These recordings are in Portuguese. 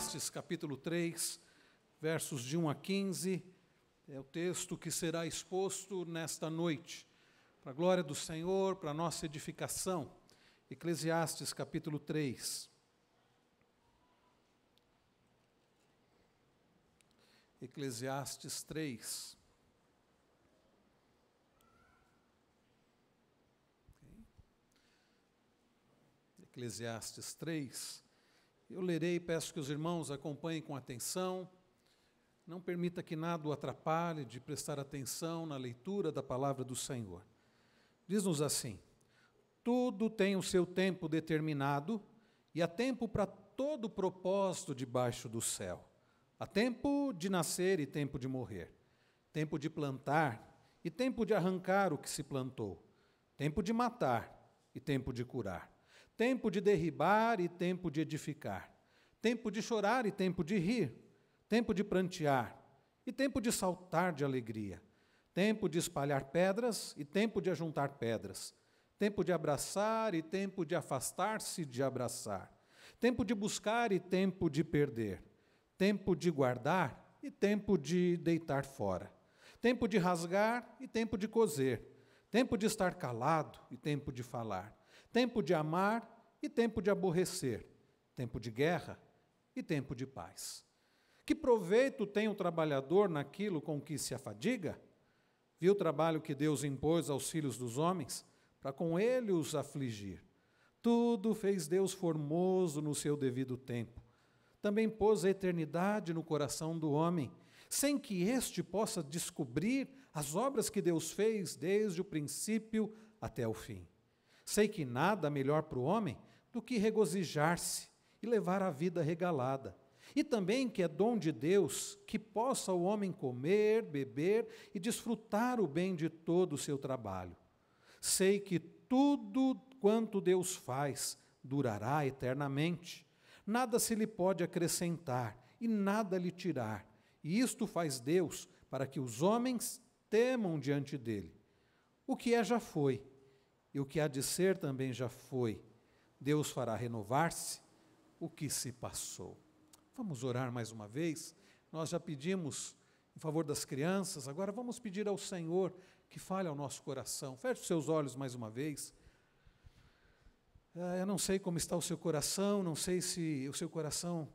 Eclesiastes, capítulo 3, versos de 1 a 15, é o texto que será exposto nesta noite, para a glória do Senhor, para a nossa edificação. Eclesiastes, capítulo 3. Eclesiastes 3. Eclesiastes 3. Eu lerei e peço que os irmãos acompanhem com atenção. Não permita que nada o atrapalhe de prestar atenção na leitura da palavra do Senhor. Diz-nos assim: tudo tem o seu tempo determinado, e há tempo para todo propósito debaixo do céu. Há tempo de nascer e tempo de morrer, tempo de plantar e tempo de arrancar o que se plantou, tempo de matar e tempo de curar, tempo de derribar e tempo de edificar, tempo de chorar e tempo de rir, tempo de prantear e tempo de saltar de alegria, tempo de espalhar pedras e tempo de ajuntar pedras, tempo de abraçar e tempo de afastar-se de abraçar, tempo de buscar e tempo de perder, tempo de guardar e tempo de deitar fora, tempo de rasgar e tempo de coser, tempo de estar calado e tempo de falar, tempo de amar e tempo de aborrecer, tempo de guerra e tempo de paz. Que proveito tem o trabalhador naquilo com que se afadiga? Viu o trabalho que Deus impôs aos filhos dos homens, para com ele os afligir. Tudo fez Deus formoso no seu devido tempo. Também pôs a eternidade no coração do homem, sem que este possa descobrir as obras que Deus fez desde o princípio até o fim. Sei que nada melhor para o homem do que regozijar-se e levar a vida regalada. E também que é dom de Deus que possa o homem comer, beber e desfrutar o bem de todo o seu trabalho. Sei que tudo quanto Deus faz durará eternamente. Nada se lhe pode acrescentar e nada lhe tirar. E isto faz Deus para que os homens temam diante dele. O que é já foi, e o que há de ser também já foi. Deus fará renovar-se o que se passou. Vamos orar mais uma vez. Nós já pedimos em favor das crianças, agora vamos pedir ao Senhor que fale ao nosso coração. Feche os seus olhos mais uma vez. Eu não sei como está o seu coração, não sei se o seu coração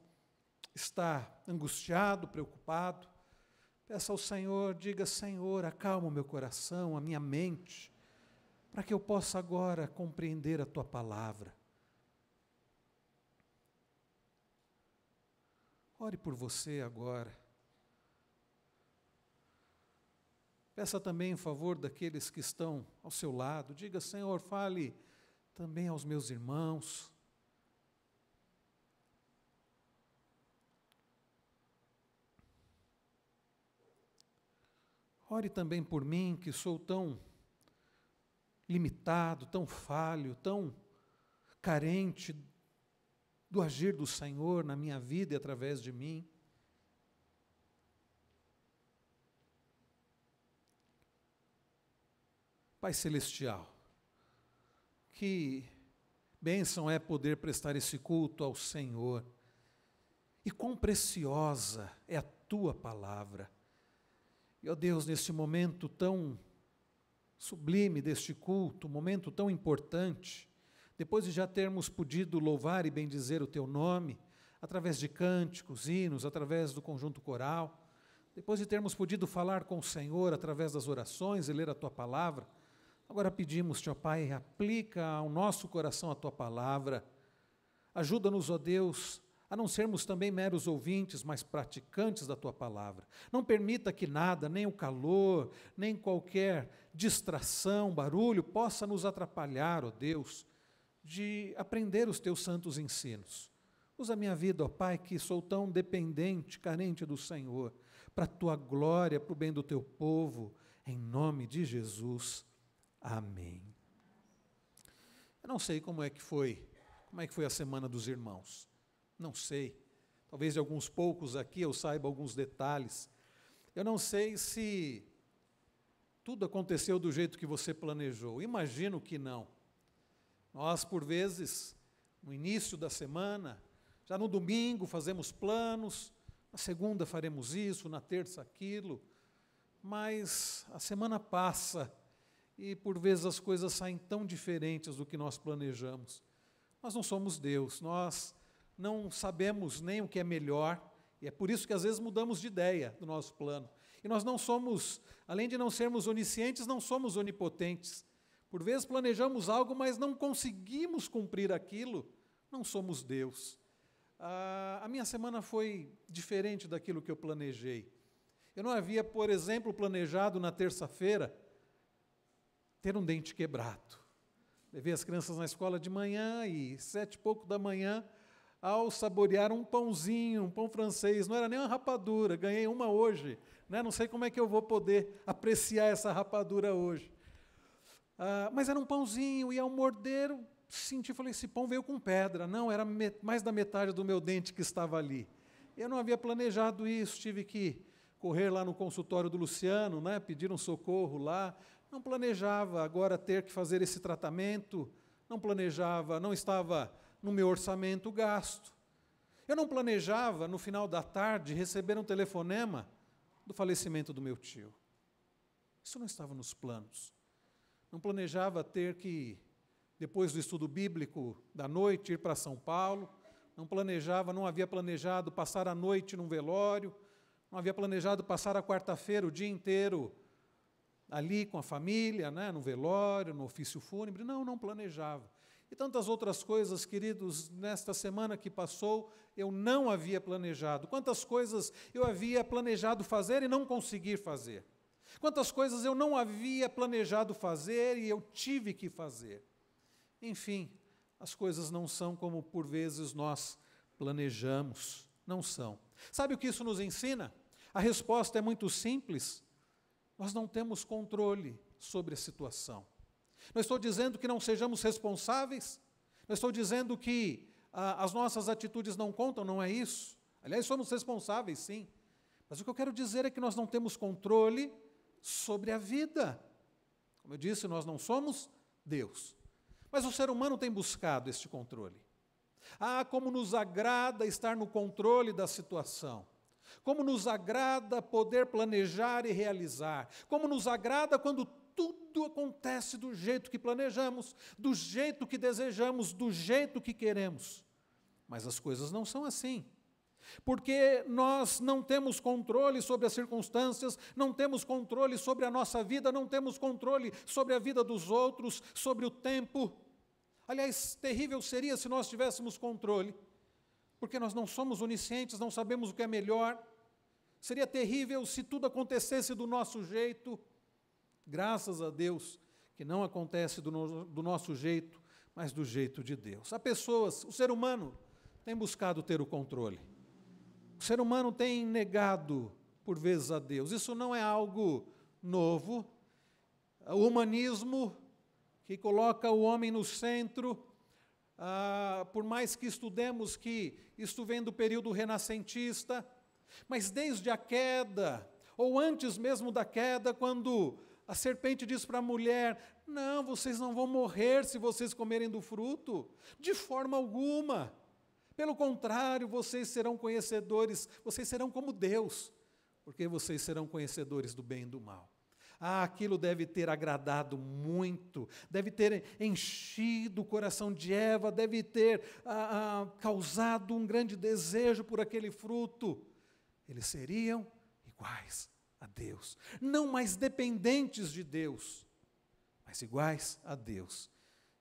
está angustiado, preocupado. Peça ao Senhor, diga: Senhor, acalma o meu coração, a minha mente, para que eu possa agora compreender a Tua palavra. Ore por você agora. Peça também em favor daqueles que estão ao seu lado. Diga: Senhor, fale também aos meus irmãos. Ore também por mim, que sou tão limitado, tão falho, tão carente do agir do Senhor na minha vida e através de mim. Pai Celestial, que bênção é poder prestar esse culto ao Senhor, e quão preciosa é a Tua palavra. E, ó Deus, neste momento tão sublime deste culto, momento tão importante, depois de já termos podido louvar e bendizer o Teu nome, através de cânticos, hinos, através do conjunto coral, depois de termos podido falar com o Senhor através das orações e ler a Tua palavra, agora pedimos-te, ó Pai, aplica ao nosso coração a Tua palavra, ajuda-nos, ó Deus, a não sermos também meros ouvintes, mas praticantes da Tua palavra. Não permita que nada, nem o calor, nem qualquer distração, barulho, possa nos atrapalhar, ó Deus, de aprender os Teus santos ensinos. Usa a minha vida, ó Pai, que sou tão dependente, carente do Senhor, para a Tua glória, para o bem do Teu povo, em nome de Jesus. Amém. Eu não sei como é que foi a semana dos irmãos. Não sei. Talvez de alguns poucos aqui eu saiba alguns detalhes. Eu não sei se tudo aconteceu do jeito que você planejou. Imagino que não. Nós, por vezes, no início da semana, Já no domingo fazemos planos, na segunda faremos isso, na terça aquilo, mas a semana passa e por vezes as coisas saem tão diferentes do que nós planejamos. Nós não somos Deus, nós não sabemos nem o que é melhor, e é por isso que às vezes mudamos de ideia do nosso plano. E nós não somos, além de não sermos oniscientes, não somos onipotentes. Por vezes planejamos algo, mas não conseguimos cumprir aquilo, não somos Deus. A minha semana foi diferente daquilo que eu planejei. Eu não havia, por exemplo, planejado na terça-feira ter um dente quebrado. Levei as crianças na escola de manhã e 7h pouco da manhã, ao saborear um pãozinho, um pão francês, não era nem uma rapadura, ganhei uma hoje, né? Não sei como é que eu vou poder apreciar essa rapadura hoje. Mas era um pãozinho, e ao morder, senti, falei, esse pão veio com pedra. Não, era mais da metade do meu dente que estava ali. Eu não havia planejado isso, tive que correr lá no consultório do Luciano, né, pedir um socorro lá. Não planejava agora ter que fazer esse tratamento, não planejava, não estava no meu orçamento o gasto. Eu não planejava, no final da tarde, receber um telefonema do falecimento do meu tio. Isso não estava nos planos. Não planejava ter que, depois do estudo bíblico da noite, ir para São Paulo. Não havia planejado passar a noite num velório. Não havia planejado passar a quarta-feira, o dia inteiro, ali com a família, né, no velório, no ofício fúnebre. Não planejava. E tantas outras coisas, queridos, nesta semana que passou, eu não havia planejado. Quantas coisas eu havia planejado fazer e não consegui fazer. Quantas coisas eu não havia planejado fazer e eu tive que fazer. Enfim, as coisas não são como por vezes nós planejamos. Não são. Sabe o que isso nos ensina? A resposta é muito simples. Nós não temos controle sobre a situação. Não estou dizendo que não sejamos responsáveis, não estou dizendo que as nossas atitudes não contam, não é isso. Aliás, somos responsáveis, sim. Mas o que eu quero dizer é que nós não temos controle sobre a vida. Como eu disse, nós não somos Deus. Mas o ser humano tem buscado este controle. Como nos agrada estar no controle da situação. Como nos agrada poder planejar e realizar. Como nos agrada quando tudo acontece do jeito que planejamos, do jeito que desejamos, do jeito que queremos. Mas as coisas não são assim. Porque nós não temos controle sobre as circunstâncias, não temos controle sobre a nossa vida, não temos controle sobre a vida dos outros, sobre o tempo. Aliás, terrível seria se nós tivéssemos controle, porque nós não somos oniscientes, não sabemos o que é melhor. Seria terrível se tudo acontecesse do nosso jeito. Graças a Deus que não acontece do nosso jeito, mas do jeito de Deus. Há pessoas, o ser humano tem buscado ter o controle. O ser humano tem negado, por vezes, a Deus. Isso não é algo novo. O humanismo, que coloca o homem no centro, por mais que estudemos que isto vem do período renascentista, mas desde a queda, ou antes mesmo da queda, quando a serpente diz para a mulher, não, vocês não vão morrer se vocês comerem do fruto, de forma alguma. Pelo contrário, vocês serão conhecedores, vocês serão como Deus, porque vocês serão conhecedores do bem e do mal. Aquilo deve ter agradado muito, deve ter enchido o coração de Eva, deve ter causado um grande desejo por aquele fruto. Eles seriam iguais a Deus, não mais dependentes de Deus, mas iguais a Deus.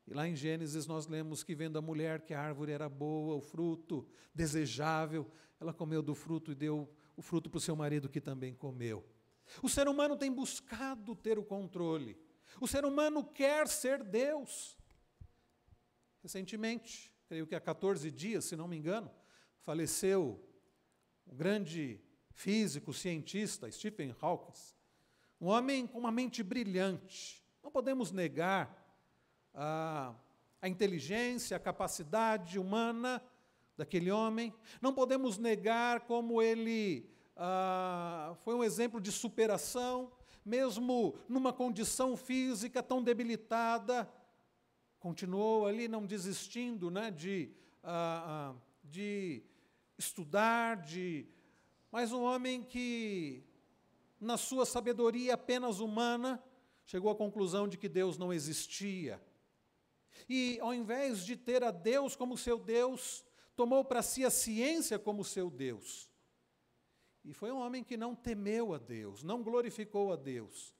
E lá em Gênesis nós lemos que vendo a mulher que a árvore era boa, o fruto desejável, ela comeu do fruto e deu o fruto para o seu marido que também comeu. O ser humano tem buscado ter o controle. O ser humano quer ser Deus. Recentemente, creio que há 14 dias, se não me engano, faleceu um grande físico, cientista, Stephen Hawking, um homem com uma mente brilhante. Não podemos negar a inteligência, a capacidade humana daquele homem. Não podemos negar como ele foi um exemplo de superação, mesmo numa condição física tão debilitada, continuou ali não desistindo, né, de de estudar, mas um homem que, na sua sabedoria apenas humana, chegou à conclusão de que Deus não existia. E, ao invés de ter a Deus como seu Deus, tomou para si a ciência como seu Deus. E foi um homem que não temeu a Deus, não glorificou a Deus.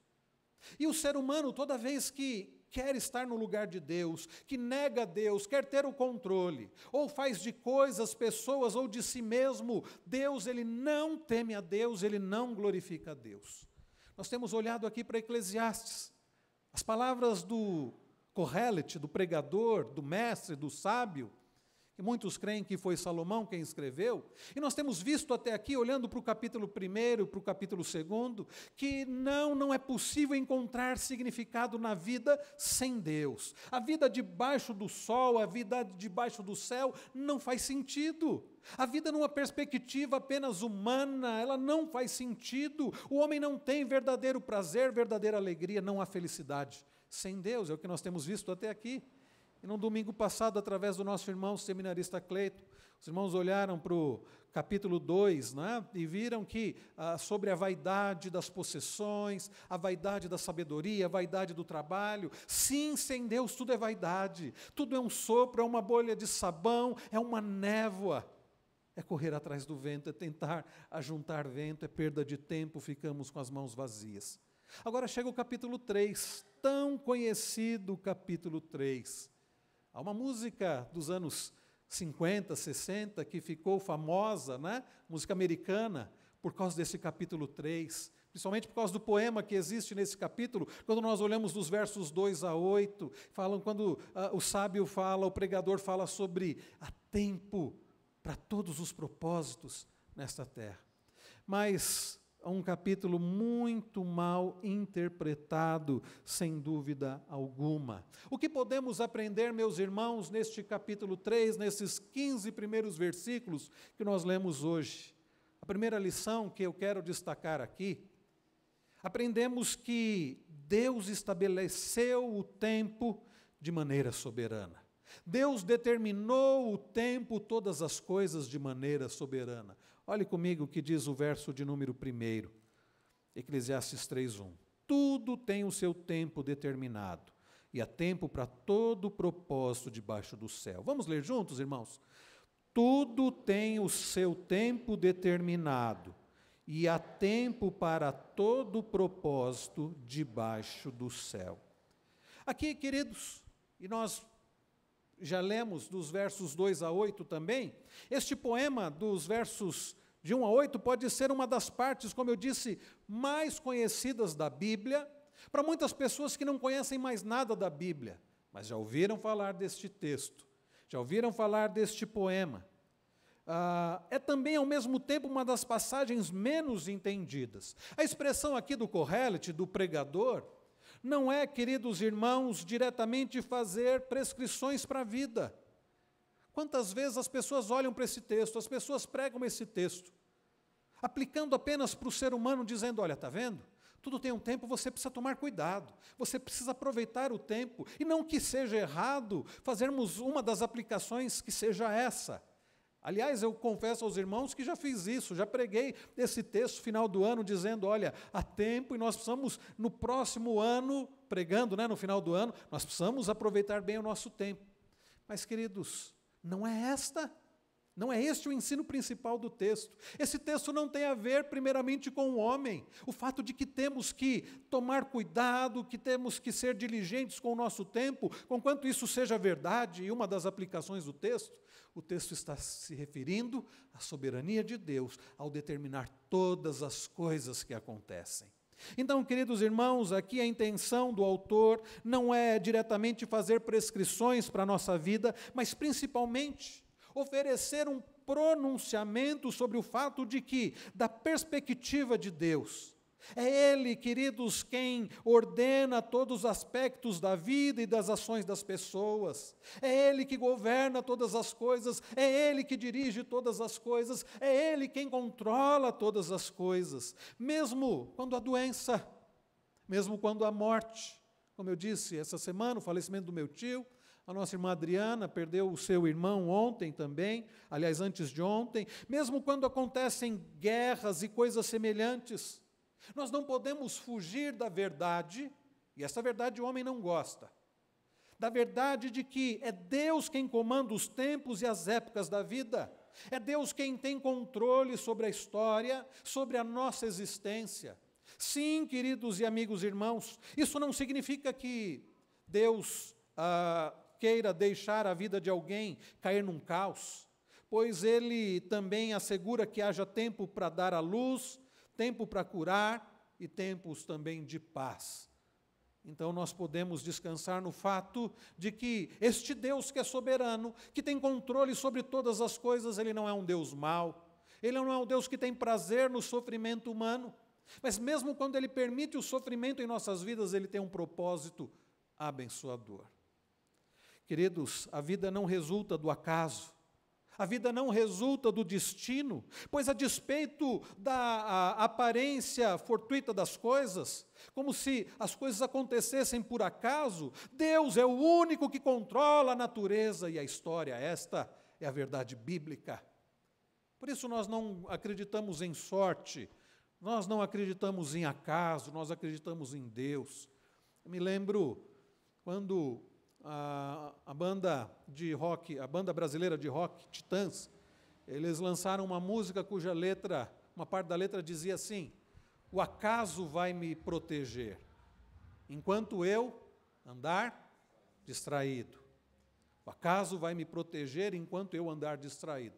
E o ser humano, toda vez que quer estar no lugar de Deus, que nega a Deus, quer ter o controle, ou faz de coisas, pessoas, ou de si mesmo, Deus, ele não teme a Deus, ele não glorifica a Deus. Nós temos olhado aqui para Eclesiastes, as palavras do Corrélete, do pregador, do mestre, do sábio, que muitos creem que foi Salomão quem escreveu, e nós temos visto até aqui, olhando para o capítulo 1, para o capítulo 2, que não é possível encontrar significado na vida sem Deus. A vida debaixo do sol, a vida debaixo do céu, não faz sentido. A vida numa perspectiva apenas humana, ela não faz sentido. O homem não tem verdadeiro prazer, verdadeira alegria, não há felicidade sem Deus, é o que nós temos visto até aqui. E no domingo passado, através do nosso irmão seminarista Cleito, os irmãos olharam para o capítulo 2, né, e viram que sobre a vaidade das possessões, a vaidade da sabedoria, a vaidade do trabalho. Sim, sem Deus tudo é vaidade, tudo é um sopro, é uma bolha de sabão, é uma névoa. É correr atrás do vento, é tentar ajuntar vento, é perda de tempo, ficamos com as mãos vazias. Agora chega o capítulo 3, tão conhecido capítulo 3. Há uma música dos anos 50, 60, que ficou famosa, né? Música americana, por causa desse capítulo 3, principalmente por causa do poema que existe nesse capítulo, quando nós olhamos dos versos 2 a 8, falam quando o sábio fala, o pregador fala sobre há tempo para todos os propósitos nesta terra. Mas um capítulo muito mal interpretado, sem dúvida alguma. O que podemos aprender, meus irmãos, neste capítulo 3, nesses 15 primeiros versículos que nós lemos hoje? A primeira lição que eu quero destacar aqui, aprendemos que Deus estabeleceu o tempo de maneira soberana. Deus determinou o tempo, todas as coisas de maneira soberana. Olhe comigo o que diz o verso de número 1, Eclesiastes 3:1. Tudo tem o seu tempo determinado, e há tempo para todo propósito debaixo do céu. Vamos ler juntos, irmãos? Tudo tem o seu tempo determinado, e há tempo para todo propósito debaixo do céu. Aqui, queridos, e nós já lemos dos versos 2 a 8 também, este poema dos versos de 1 a 8 pode ser uma das partes, como eu disse, mais conhecidas da Bíblia, para muitas pessoas que não conhecem mais nada da Bíblia, mas já ouviram falar deste texto, já ouviram falar deste poema. É também, ao mesmo tempo, uma das passagens menos entendidas. A expressão aqui do Corrélete, do pregador, não é, queridos irmãos, diretamente fazer prescrições para a vida. Quantas vezes as pessoas olham para esse texto, as pessoas pregam esse texto, aplicando apenas para o ser humano, dizendo, olha, está vendo? Tudo tem um tempo, você precisa tomar cuidado, você precisa aproveitar o tempo, e não que seja errado fazermos uma das aplicações que seja essa. Aliás, eu confesso aos irmãos que já fiz isso, já preguei esse texto final do ano, dizendo, olha, há tempo e nós precisamos, no próximo ano, pregando, né, no final do ano, nós precisamos aproveitar bem o nosso tempo. Mas, queridos, não é este o ensino principal do texto. Esse texto não tem a ver, primeiramente, com o homem. O fato de que temos que tomar cuidado, que temos que ser diligentes com o nosso tempo, conquanto isso seja verdade, e uma das aplicações do texto, o texto está se referindo à soberania de Deus, ao determinar todas as coisas que acontecem. Então, queridos irmãos, aqui a intenção do autor não é diretamente fazer prescrições para a nossa vida, mas principalmente oferecer um pronunciamento sobre o fato de que, da perspectiva de Deus, é Ele, queridos, quem ordena todos os aspectos da vida e das ações das pessoas. É Ele que governa todas as coisas, é Ele que dirige todas as coisas, é Ele quem controla todas as coisas. Mesmo quando há doença, mesmo quando há morte. Como eu disse, essa semana, o falecimento do meu tio, A nossa irmã Adriana perdeu o seu irmão ontem também, aliás, antes de ontem. Mesmo quando acontecem guerras e coisas semelhantes, nós não podemos fugir da verdade, e essa verdade o homem não gosta, da verdade de que é Deus quem comanda os tempos e as épocas da vida, é Deus quem tem controle sobre a história, sobre a nossa existência. Sim, queridos e amigos irmãos, isso não significa que Deus queira deixar a vida de alguém cair num caos, pois Ele também assegura que haja tempo para dar à luz, tempo para curar e tempos também de paz. Então nós podemos descansar no fato de que este Deus que é soberano, que tem controle sobre todas as coisas, Ele não é um Deus mau, Ele não é um Deus que tem prazer no sofrimento humano, mas mesmo quando Ele permite o sofrimento em nossas vidas, Ele tem um propósito abençoador. Queridos, a vida não resulta do acaso, a vida não resulta do destino, pois a despeito da aparência fortuita das coisas, como se as coisas acontecessem por acaso, Deus é o único que controla a natureza e a história. Esta é a verdade bíblica. Por isso nós não acreditamos em sorte, nós não acreditamos em acaso, nós acreditamos em Deus. Eu me lembro quando a banda de rock, a banda brasileira de rock, Titãs, eles lançaram uma música cuja letra, uma parte da letra dizia assim: o acaso vai me proteger, enquanto eu andar distraído. O acaso vai me proteger enquanto eu andar distraído.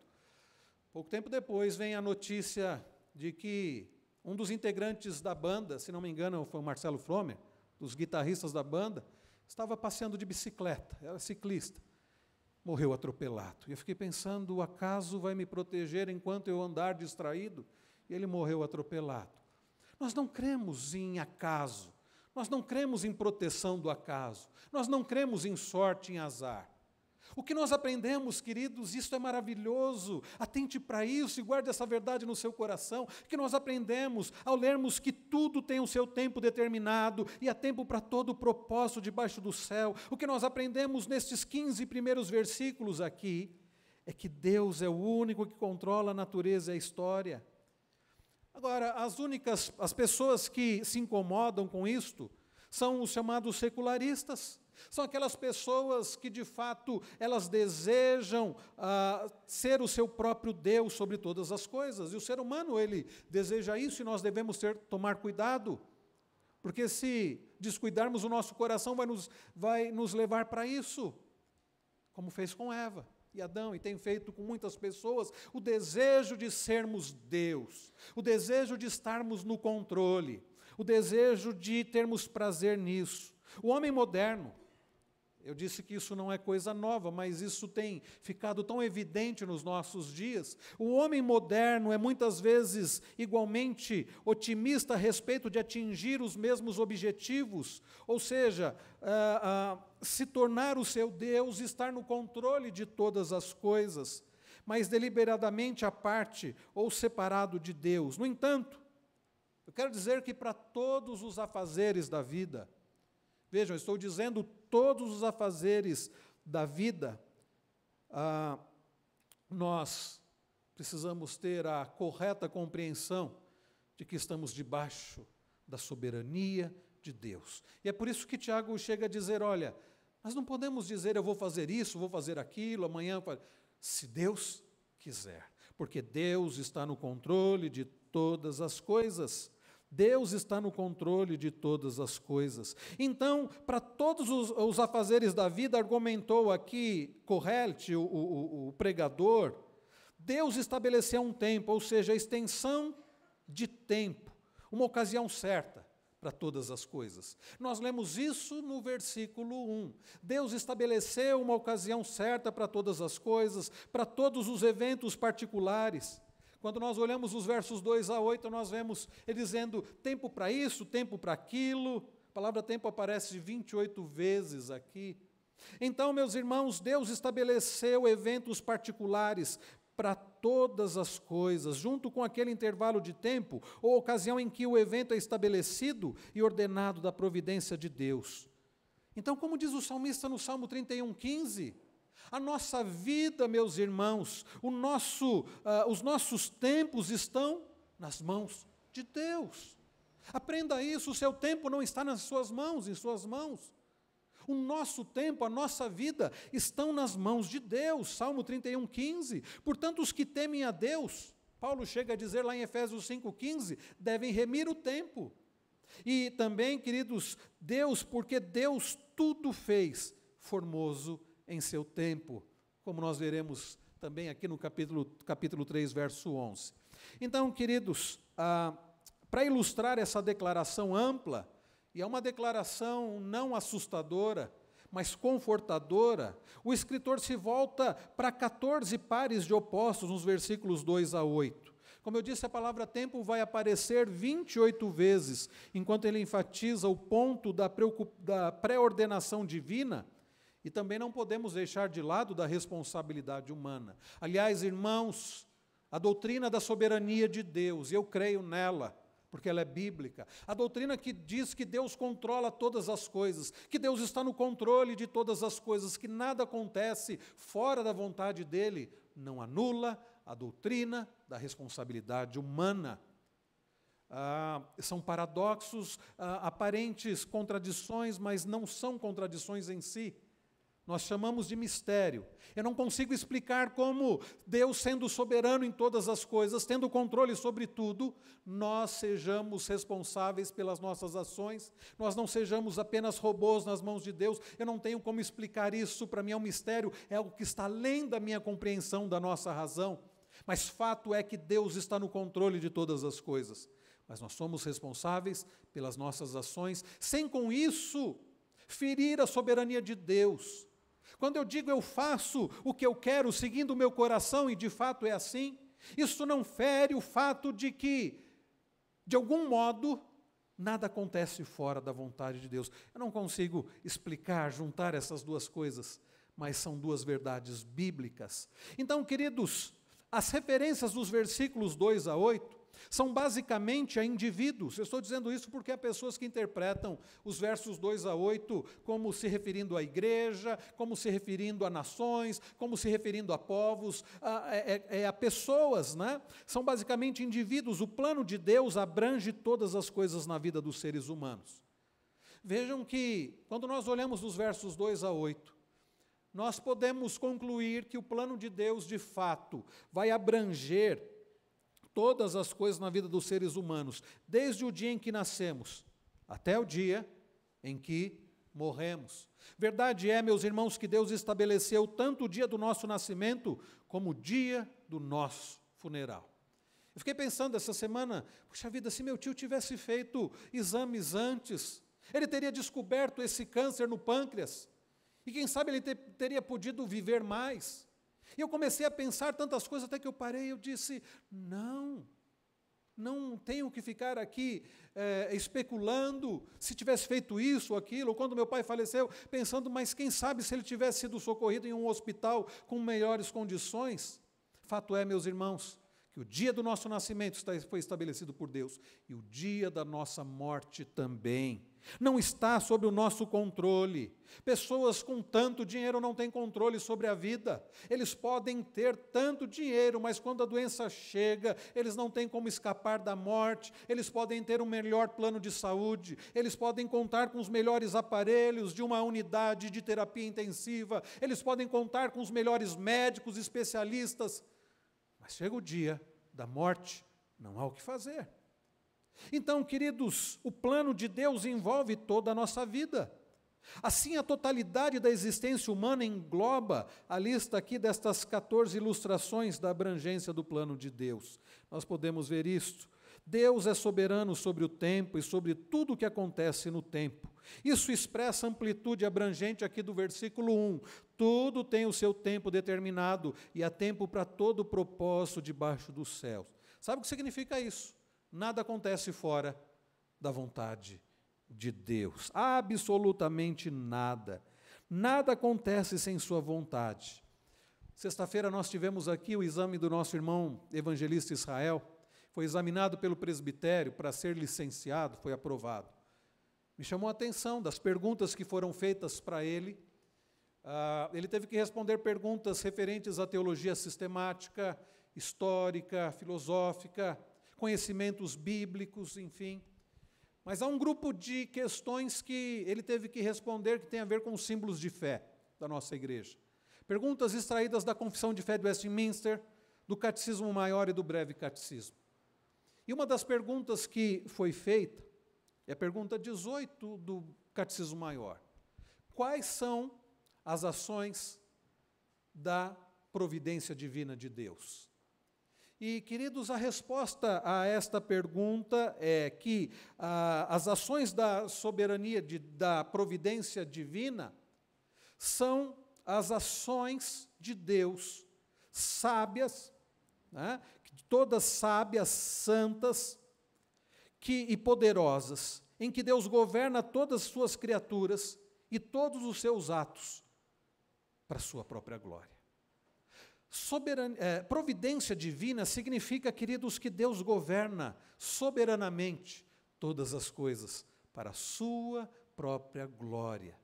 Pouco tempo depois vem a notícia de que um dos integrantes da banda, se não me engano foi o Marcelo Fromer, dos guitarristas da banda, estava passeando de bicicleta, era ciclista, morreu atropelado. E eu fiquei pensando, o acaso vai me proteger enquanto eu andar distraído? E ele morreu atropelado. Nós não cremos em acaso, nós não cremos em proteção do acaso, nós não cremos em sorte, em azar. O que nós aprendemos, queridos, isso é maravilhoso, atente para isso e guarde essa verdade no seu coração, que nós aprendemos ao lermos que tudo tem o seu tempo determinado e há tempo para todo o propósito debaixo do céu. O que nós aprendemos nestes 15 primeiros versículos aqui é que Deus é o único que controla a natureza e a história. Agora, as pessoas que se incomodam com isto são os chamados secularistas. São aquelas pessoas que, de fato, elas desejam ser o seu próprio Deus sobre todas as coisas. E o ser humano, ele deseja isso e nós devemos tomar cuidado, porque se descuidarmos o nosso coração, vai nos levar para isso, como fez com Eva e Adão, e tem feito com muitas pessoas, o desejo de sermos Deus, o desejo de estarmos no controle, o desejo de termos prazer nisso. O homem moderno, eu disse que isso não é coisa nova, mas isso tem ficado tão evidente nos nossos dias. O homem moderno é muitas vezes igualmente otimista a respeito de atingir os mesmos objetivos, ou seja, se tornar o seu Deus, estar no controle de todas as coisas, mas deliberadamente à parte ou separado de Deus. No entanto, eu quero dizer que para todos os afazeres da vida, vejam, eu estou dizendo todos os afazeres da vida, nós precisamos ter a correta compreensão de que estamos debaixo da soberania de Deus. E é por isso que Tiago chega a dizer, olha, nós não podemos dizer eu vou fazer isso, vou fazer aquilo, amanhã, se Deus quiser, porque Deus está no controle de todas as coisas. Deus está no controle de todas as coisas. Então, para todos os afazeres da vida, argumentou aqui Correte, o pregador, Deus estabeleceu um tempo, ou seja, a extensão de tempo, uma ocasião certa para todas as coisas. Nós lemos isso no versículo 1. Deus estabeleceu uma ocasião certa para todas as coisas, para todos os eventos particulares. Quando nós olhamos os versos 2 a 8, nós vemos ele dizendo tempo para isso, tempo para aquilo. A palavra tempo aparece 28 vezes aqui. Então, meus irmãos, Deus estabeleceu eventos particulares para todas as coisas, junto com aquele intervalo de tempo ou ocasião em que o evento é estabelecido e ordenado da providência de Deus. Então, como diz o salmista no Salmo 31:15, a nossa vida, meus irmãos, os nossos tempos estão nas mãos de Deus. Aprenda isso, o seu tempo não está nas suas mãos, em suas mãos. O nosso tempo, a nossa vida estão nas mãos de Deus. Salmo 31:15. Portanto, os que temem a Deus, Paulo chega a dizer lá em Efésios 5:15, devem remir o tempo. E também, queridos, porque Deus tudo fez formoso em seu tempo, como nós veremos também aqui no capítulo 3, verso 11. Então, queridos, para ilustrar essa declaração ampla, e é uma declaração não assustadora, mas confortadora, o escritor se volta para 14 pares de opostos nos versículos 2 a 8. Como eu disse, a palavra tempo vai aparecer 28 vezes, enquanto ele enfatiza o ponto da pré-ordenação divina, e também não podemos deixar de lado da responsabilidade humana. Aliás, irmãos, a doutrina da soberania de Deus, eu creio nela, porque ela é bíblica. A doutrina que diz que Deus controla todas as coisas, que Deus está no controle de todas as coisas, que nada acontece fora da vontade dEle, não anula a doutrina da responsabilidade humana. São paradoxos, aparentes contradições, mas não são contradições em si. Nós chamamos de mistério. Eu não consigo explicar como Deus, sendo soberano em todas as coisas, tendo controle sobre tudo, nós sejamos responsáveis pelas nossas ações, nós não sejamos apenas robôs nas mãos de Deus. Eu não tenho como explicar isso, para mim é um mistério, é algo que está além da minha compreensão, da nossa razão. Mas fato é que Deus está no controle de todas as coisas. Mas nós somos responsáveis pelas nossas ações, sem com isso ferir a soberania de Deus. Quando eu digo eu faço o que eu quero, seguindo o meu coração, e de fato é assim, isso não fere o fato de que, de algum modo, nada acontece fora da vontade de Deus. Eu não consigo explicar, juntar essas duas coisas, mas são duas verdades bíblicas. Então, queridos, as referências dos versículos 2 a 8, são basicamente a indivíduos. Eu estou dizendo isso porque há pessoas que interpretam os versos 2 a 8 como se referindo à igreja, como se referindo a nações, como se referindo a povos, a pessoas, né? São basicamente indivíduos. O plano de Deus abrange todas as coisas na vida dos seres humanos. Vejam que, quando nós olhamos os versos 2 a 8, nós podemos concluir que o plano de Deus, de fato, vai abranger todas as coisas na vida dos seres humanos, desde o dia em que nascemos até o dia em que morremos. Verdade é, meus irmãos, que Deus estabeleceu tanto o dia do nosso nascimento como o dia do nosso funeral. Eu fiquei pensando essa semana, puxa vida, se meu tio tivesse feito exames antes, ele teria descoberto esse câncer no pâncreas, e quem sabe ele teria podido viver mais. E eu comecei a pensar tantas coisas, até que eu parei e eu disse, não tenho que ficar aqui especulando se tivesse feito isso ou aquilo, ou quando meu pai faleceu, pensando, mas quem sabe se ele tivesse sido socorrido em um hospital com melhores condições. Fato é, meus irmãos, que o dia do nosso nascimento foi estabelecido por Deus, e o dia da nossa morte também. Não está sob o nosso controle. Pessoas com tanto dinheiro não têm controle sobre a vida. Eles podem ter tanto dinheiro, mas quando a doença chega, eles não têm como escapar da morte. Eles podem ter um melhor plano de saúde, eles podem contar com os melhores aparelhos de uma unidade de terapia intensiva, eles podem contar com os melhores médicos, especialistas, mas chega o dia da morte, não há o que fazer. Então, queridos, o plano de Deus envolve toda a nossa vida. Assim, a totalidade da existência humana engloba a lista aqui destas 14 ilustrações da abrangência do plano de Deus. Nós podemos ver isto. Deus é soberano sobre o tempo e sobre tudo o que acontece no tempo. Isso expressa a amplitude abrangente aqui do versículo 1. Tudo tem o seu tempo determinado e há tempo para todo o propósito debaixo dos céus. Sabe o que significa isso? Nada acontece fora da vontade de Deus. Absolutamente nada. Nada acontece sem sua vontade. Sexta-feira nós tivemos aqui o exame do nosso irmão evangelista Israel. Foi examinado pelo presbitério para ser licenciado, foi aprovado. Me chamou a atenção das perguntas que foram feitas para ele. Ele teve que responder perguntas referentes à teologia sistemática, histórica, filosófica, conhecimentos bíblicos, enfim. Mas há um grupo de questões que ele teve que responder que tem a ver com os símbolos de fé da nossa igreja. Perguntas extraídas da Confissão de Fé de Westminster, do Catecismo Maior e do Breve Catecismo. E uma das perguntas que foi feita é a pergunta 18 do Catecismo Maior. Quais são as ações da providência divina de Deus? E, queridos, a resposta a esta pergunta é que as ações da soberania, da providência divina, são as ações de Deus, sábias, né, todas sábias, santas e poderosas, em que Deus governa todas as suas criaturas e todos os seus atos para a sua própria glória. Providência divina significa, queridos, que Deus governa soberanamente todas as coisas para a sua própria glória.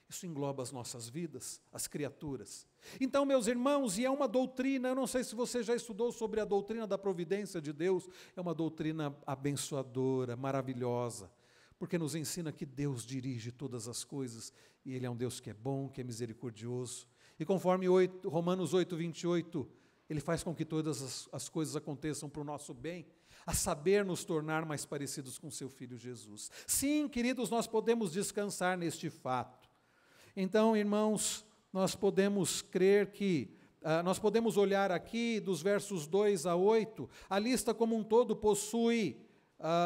Isso engloba as nossas vidas, as criaturas. Então, meus irmãos, e é uma doutrina, eu não sei se você já estudou sobre a doutrina da providência de Deus, é uma doutrina abençoadora, maravilhosa, porque nos ensina que Deus dirige todas as coisas, e Ele é um Deus que é bom, que é misericordioso. E conforme Romanos 8, 28, Ele faz com que todas as coisas aconteçam para o nosso bem, a saber, nos tornar mais parecidos com Seu Filho Jesus. Sim, queridos, nós podemos descansar neste fato. Então, irmãos, nós podemos crer que, nós podemos olhar aqui dos versos 2 a 8, a lista como um todo possui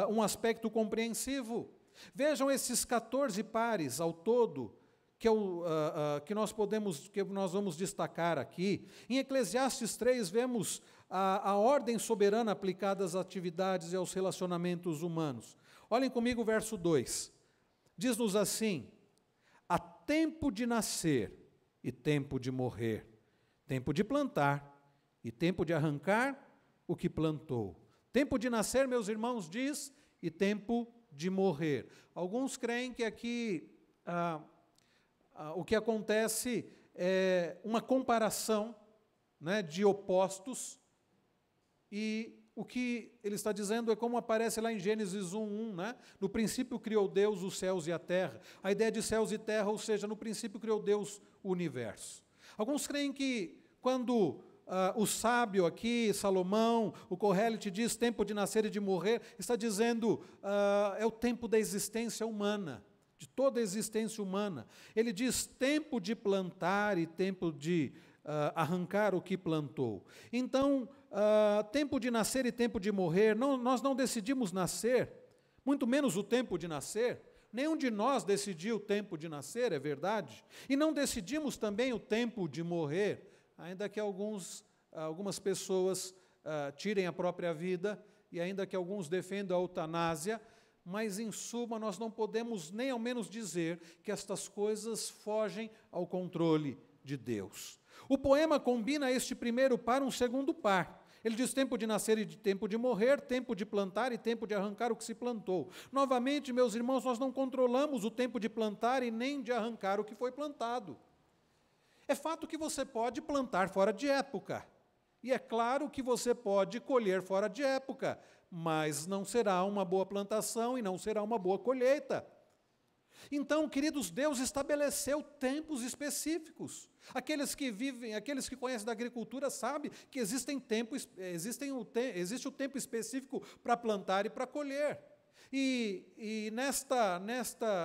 um aspecto compreensivo. Vejam esses 14 pares ao todo, que nós vamos destacar aqui. Em Eclesiastes 3, vemos a ordem soberana aplicada às atividades e aos relacionamentos humanos. Olhem comigo o verso 2. Diz-nos assim: há tempo de nascer e tempo de morrer, tempo de plantar e tempo de arrancar o que plantou. Tempo de nascer, meus irmãos, diz, e tempo de morrer. Alguns creem que aqui o que acontece é uma comparação, né, de opostos, e o que ele está dizendo é como aparece lá em Gênesis 1:1, né? No princípio criou Deus os céus e a terra. A ideia de céus e terra, ou seja, no princípio criou Deus o universo. Alguns creem que quando o sábio aqui, Salomão, o Kohelet diz tempo de nascer e de morrer, está dizendo é o tempo da existência humana, de toda a existência humana. Ele diz tempo de plantar e tempo de arrancar o que plantou. Então, tempo de nascer e tempo de morrer, nós não decidimos nascer, muito menos o tempo de nascer. Nenhum de nós decidiu o tempo de nascer, é verdade. E não decidimos também o tempo de morrer, ainda que algumas pessoas tirem a própria vida, e ainda que alguns defendam a eutanásia, mas, em suma, nós não podemos nem ao menos dizer que estas coisas fogem ao controle de Deus. O poema combina este primeiro par um segundo par. Ele diz tempo de nascer e de tempo de morrer, tempo de plantar e tempo de arrancar o que se plantou. Novamente, meus irmãos, nós não controlamos o tempo de plantar e nem de arrancar o que foi plantado. É fato que você pode plantar fora de época. E é claro que você pode colher fora de época, mas não será uma boa plantação e não será uma boa colheita. Então, queridos, Deus estabeleceu tempos específicos. Aqueles que conhecem da agricultura sabem que existe o tempo específico para plantar e para colher. E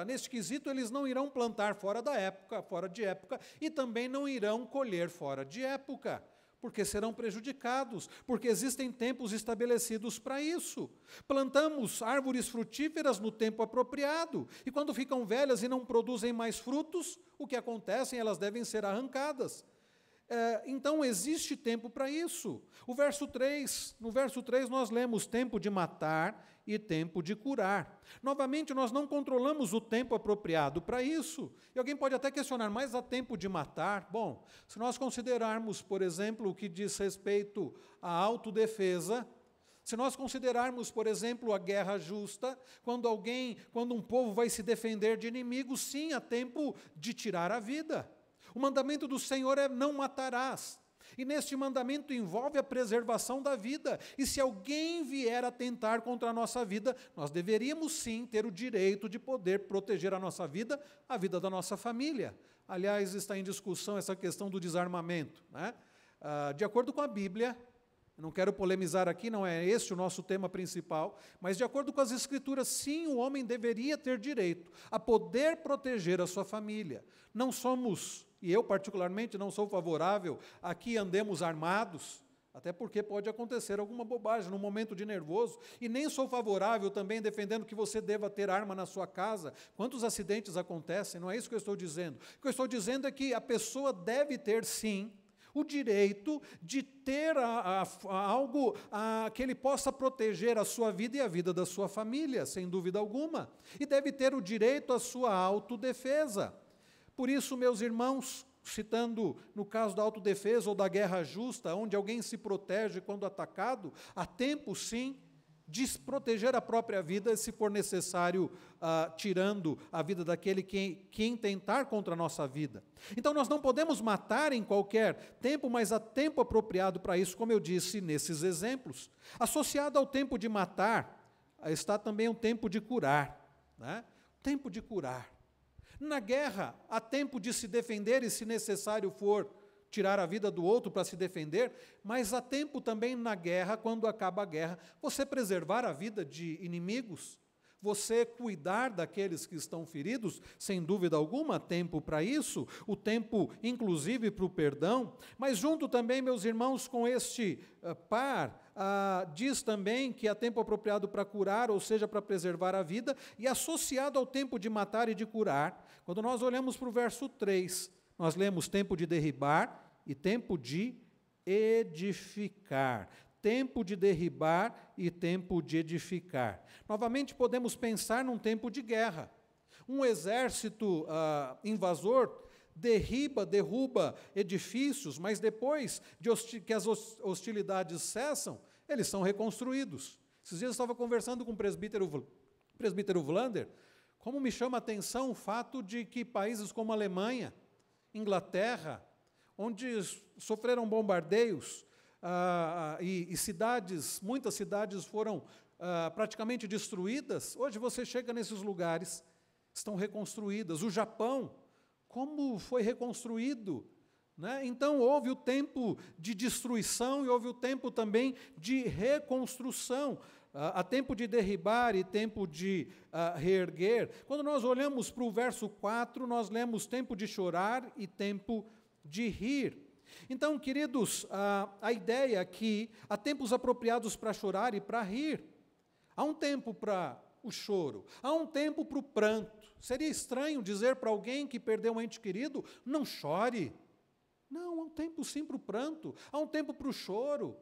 neste quesito, eles não irão plantar fora de época, e também não irão colher fora de época, porque serão prejudicados, porque existem tempos estabelecidos para isso. Plantamos árvores frutíferas no tempo apropriado, e quando ficam velhas e não produzem mais frutos, o que acontece? Elas devem ser arrancadas. Então, existe tempo para isso. No verso 3, nós lemos tempo de matar e tempo de curar. Novamente, nós não controlamos o tempo apropriado para isso. E alguém pode até questionar, mas há tempo de matar? Bom, se nós considerarmos, por exemplo, o que diz respeito à autodefesa, Se nós considerarmos, por exemplo, a guerra justa, quando um povo vai se defender de inimigos, sim, há tempo de tirar a vida. O mandamento do Senhor é: não matarás. E neste mandamento envolve a preservação da vida. E se alguém vier a atentar contra a nossa vida, nós deveríamos sim ter o direito de poder proteger a vida da nossa família. Aliás, está em discussão essa questão do desarmamento, né? De acordo com a Bíblia, não quero polemizar aqui, não é este o nosso tema principal, mas de acordo com as Escrituras, sim, o homem deveria ter direito a poder proteger a sua família. Não somos, e eu particularmente não sou favorável a que andemos armados, até porque pode acontecer alguma bobagem num momento de nervoso, e nem sou favorável também defendendo que você deva ter arma na sua casa. Quantos acidentes acontecem? Não é isso que eu estou dizendo. O que eu estou dizendo é que a pessoa deve ter, sim, o direito de ter algo que ele possa proteger a sua vida e a vida da sua família, sem dúvida alguma. E deve ter o direito à sua autodefesa. Por isso, meus irmãos, citando no caso da autodefesa ou da guerra justa, onde alguém se protege quando atacado, há tempo, sim, de proteger a própria vida, se for necessário, tirando a vida daquele que intentar contra a nossa vida. Então, nós não podemos matar em qualquer tempo, mas há tempo apropriado para isso, como eu disse nesses exemplos. Associado ao tempo de matar, está também o tempo de curar, né? Tempo de curar. Na guerra, há tempo de se defender e, se necessário for, tirar a vida do outro para se defender, mas há tempo também na guerra, quando acaba a guerra, você preservar a vida de inimigos, você cuidar daqueles que estão feridos, sem dúvida alguma, há tempo para isso, o tempo inclusive para o perdão, mas junto também, meus irmãos, com este diz também que há tempo apropriado para curar, ou seja, para preservar a vida, e associado ao tempo de matar e de curar, quando nós olhamos para o verso 3, nós lemos tempo de derribar e tempo de edificar. Tempo de derribar e tempo de edificar. Novamente, podemos pensar num tempo de guerra. Um exército invasor derruba edifícios, mas depois que as hostilidades cessam, eles são reconstruídos. Esses dias eu estava conversando com o presbítero Vlander, como me chama a atenção o fato de que países como a Alemanha, Inglaterra, onde sofreram bombardeios, e muitas cidades foram praticamente destruídas, hoje você chega nesses lugares, estão reconstruídas. O Japão, como foi reconstruído, né? Então houve o tempo de destruição e houve o tempo também de reconstrução. Há tempo de derribar e tempo de reerguer. Quando nós olhamos para o verso 4, nós lemos tempo de chorar e tempo de rir. Então, queridos, a ideia aqui, há tempos apropriados para chorar e para rir. Há um tempo para o choro, há um tempo para o pranto. Seria estranho dizer para alguém que perdeu um ente querido: não chore. Não, há um tempo sim para o pranto, há um tempo para o choro.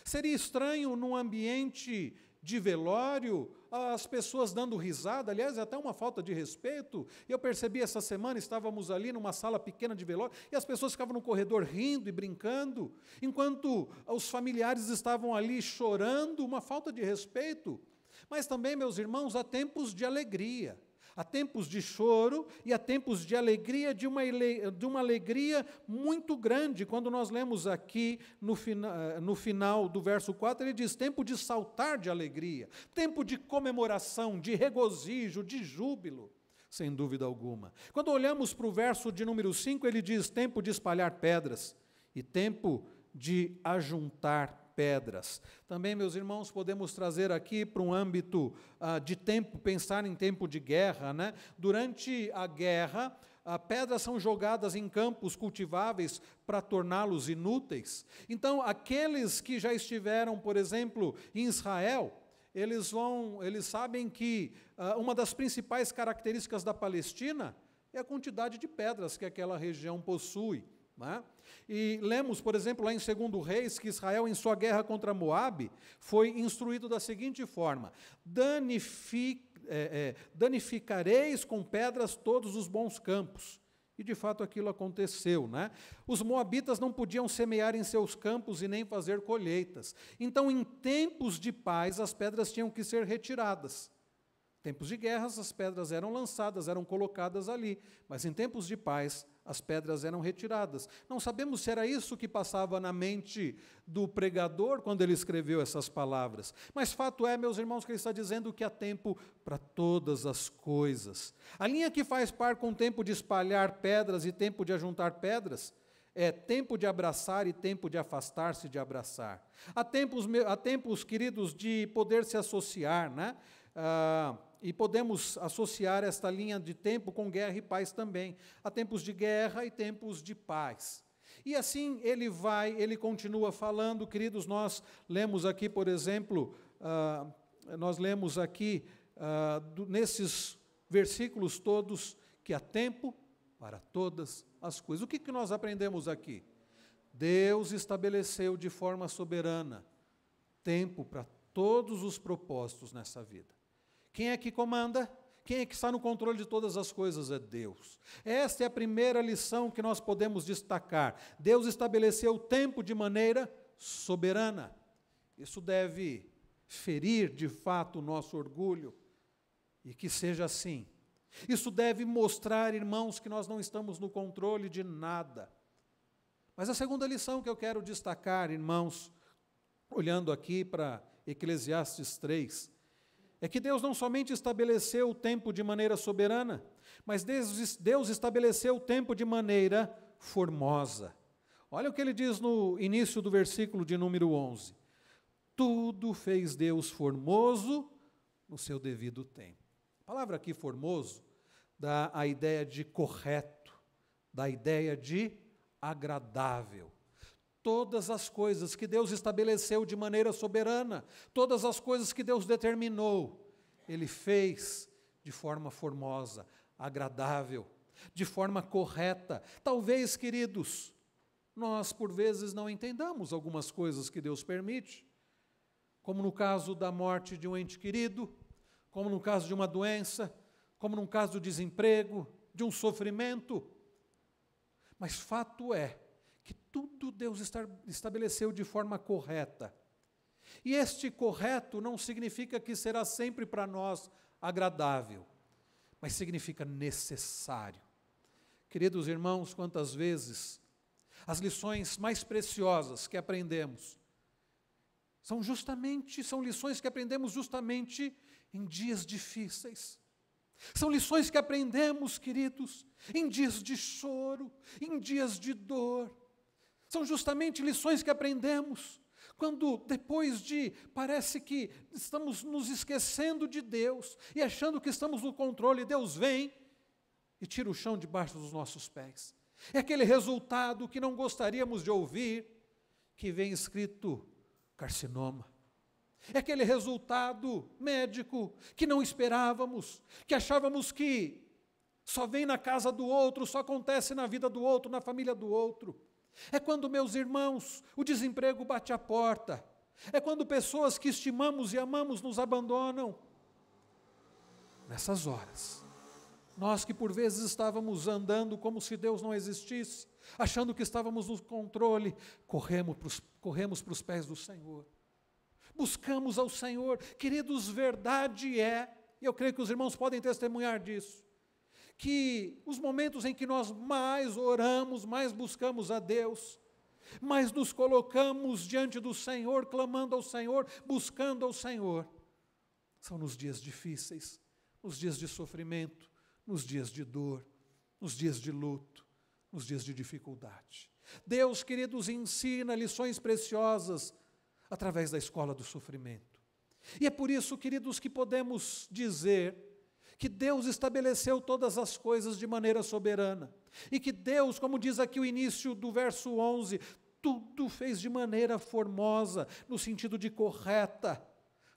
Seria estranho num ambiente de velório, as pessoas dando risada, aliás, é até uma falta de respeito. Eu percebi essa semana, estávamos ali numa sala pequena de velório, e as pessoas ficavam no corredor rindo e brincando, enquanto os familiares estavam ali chorando, uma falta de respeito. Mas também, meus irmãos, há tempos de alegria. Há tempos de choro e há tempos de alegria, de uma alegria muito grande. Quando nós lemos aqui, no final do verso 4, ele diz: tempo de saltar de alegria, tempo de comemoração, de regozijo, de júbilo, sem dúvida alguma. Quando olhamos para o verso de número 5, ele diz: tempo de espalhar pedras e tempo de ajuntar pedras. Também, meus irmãos, podemos trazer aqui para um âmbito de tempo, pensar em tempo de guerra, né? Durante a guerra, pedras são jogadas em campos cultiváveis para torná-los inúteis. Então, aqueles que já estiveram, por exemplo, em Israel, eles sabem que uma das principais características da Palestina é a quantidade de pedras que aquela região possui, né? E lemos, por exemplo, lá em 2 Reis, que Israel, em sua guerra contra Moabe, foi instruído da seguinte forma: danificareis com pedras todos os bons campos. E de fato aquilo aconteceu, né? Os moabitas não podiam semear em seus campos e nem fazer colheitas. Então, em tempos de paz, as pedras tinham que ser retiradas. Tempos de guerras, as pedras eram lançadas, eram colocadas ali, mas em tempos de paz, as pedras eram retiradas. Não sabemos se era isso que passava na mente do pregador quando ele escreveu essas palavras. Mas fato é, meus irmãos, que ele está dizendo que há tempo para todas as coisas. A linha que faz par com o tempo de espalhar pedras e tempo de ajuntar pedras é tempo de abraçar e tempo de afastar-se de abraçar. Há tempos, queridos, de poder se associar, né? E podemos associar esta linha de tempo com guerra e paz também. Há tempos de guerra e tempos de paz. E assim ele continua falando, queridos, nós lemos aqui, por exemplo, nesses versículos todos, que há tempo para todas as coisas. O que nós aprendemos aqui? Deus estabeleceu de forma soberana tempo para todos os propósitos nessa vida. Quem é que comanda? Quem é que está no controle de todas as coisas? É Deus. Esta é a primeira lição que nós podemos destacar. Deus estabeleceu o tempo de maneira soberana. Isso deve ferir, de fato, o nosso orgulho, e que seja assim. Isso deve mostrar, irmãos, que nós não estamos no controle de nada. Mas a segunda lição que eu quero destacar, irmãos, olhando aqui para Eclesiastes 3, é que Deus não somente estabeleceu o tempo de maneira soberana, mas Deus estabeleceu o tempo de maneira formosa. Olha o que ele diz no início do versículo de número 11. Tudo fez Deus formoso no seu devido tempo. A palavra aqui, formoso, dá a ideia de correto, dá a ideia de agradável. Todas as coisas que Deus estabeleceu de maneira soberana, todas as coisas que Deus determinou, Ele fez de forma formosa, agradável, de forma correta. Talvez, queridos, nós por vezes não entendamos algumas coisas que Deus permite, como no caso da morte de um ente querido, como no caso de uma doença, como no caso do desemprego, de um sofrimento. Mas fato é que tudo Deus estabeleceu de forma correta. E este correto não significa que será sempre para nós agradável, mas significa necessário. Queridos irmãos, quantas vezes as lições mais preciosas que aprendemos são lições que aprendemos justamente em dias difíceis. São lições que aprendemos, queridos, em dias de choro, em dias de dor. São justamente lições que aprendemos quando parece que estamos nos esquecendo de Deus e achando que estamos no controle, Deus vem e tira o chão debaixo dos nossos pés. É aquele resultado que não gostaríamos de ouvir, que vem escrito carcinoma. É aquele resultado médico que não esperávamos, que achávamos que só vem na casa do outro, só acontece na vida do outro, na família do outro. É quando, meus irmãos, o desemprego bate à porta. É quando pessoas que estimamos e amamos nos abandonam. Nessas horas, nós que por vezes estávamos andando como se Deus não existisse, achando que estávamos no controle, corremos para os pés do Senhor. Buscamos ao Senhor. Queridos, verdade é, e eu creio que os irmãos podem testemunhar disso, que os momentos em que nós mais oramos, mais buscamos a Deus, mais nos colocamos diante do Senhor, clamando ao Senhor, buscando ao Senhor, são nos dias difíceis, nos dias de sofrimento, nos dias de dor, nos dias de luto, nos dias de dificuldade. Deus, queridos, ensina lições preciosas através da escola do sofrimento. E é por isso, queridos, que podemos dizer que Deus estabeleceu todas as coisas de maneira soberana. E que Deus, como diz aqui o início do verso 11, tudo fez de maneira formosa, no sentido de correta.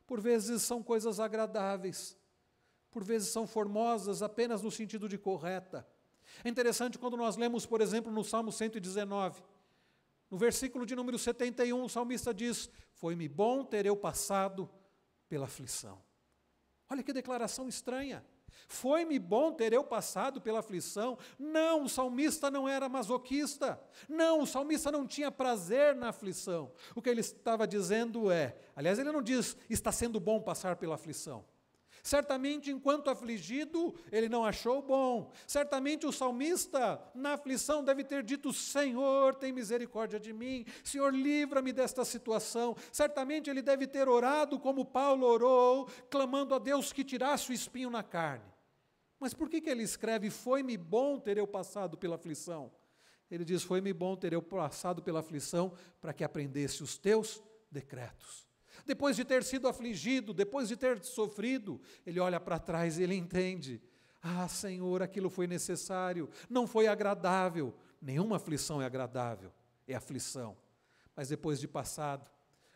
Por vezes são coisas agradáveis, por vezes são formosas apenas no sentido de correta. É interessante quando nós lemos, por exemplo, no Salmo 119, no versículo de número 71, o salmista diz: foi-me bom ter eu passado pela aflição. Olha que declaração estranha. Foi-me bom ter eu passado pela aflição. Não, o salmista não era masoquista. Não, o salmista não tinha prazer na aflição. O que ele estava dizendo aliás, ele não diz, está sendo bom passar pela aflição. Certamente, enquanto afligido, ele não achou bom. Certamente o salmista, na aflição, deve ter dito, Senhor, tem misericórdia de mim. Senhor, livra-me desta situação. Certamente ele deve ter orado como Paulo orou, clamando a Deus que tirasse o espinho na carne. Mas por que ele escreve, foi-me bom ter eu passado pela aflição? Ele diz, foi-me bom ter eu passado pela aflição para que aprendesse os teus decretos. Depois de ter sido afligido, depois de ter sofrido, ele olha para trás e ele entende, Senhor, aquilo foi necessário, não foi agradável. Nenhuma aflição é agradável, é aflição. Mas depois de passado,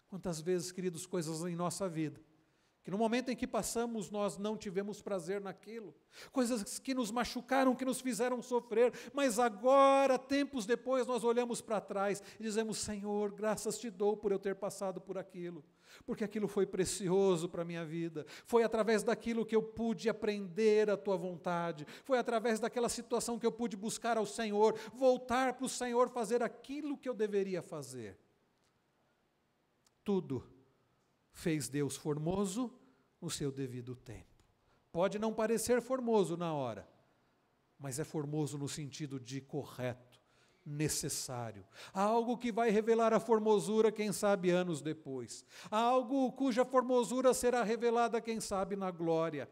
quantas vezes, queridos, coisas em nossa vida, que no momento em que passamos nós não tivemos prazer naquilo, coisas que nos machucaram, que nos fizeram sofrer, mas agora, tempos depois, nós olhamos para trás e dizemos, Senhor, graças te dou por eu ter passado por aquilo, porque aquilo foi precioso para a minha vida, foi através daquilo que eu pude aprender a tua vontade, foi através daquela situação que eu pude buscar ao Senhor, voltar para o Senhor, fazer aquilo que eu deveria fazer. Tudo fez Deus formoso no seu devido tempo. Pode não parecer formoso na hora, mas é formoso no sentido de correto, necessário. Há algo que vai revelar a formosura, quem sabe, anos depois. Há algo cuja formosura será revelada, quem sabe, na glória.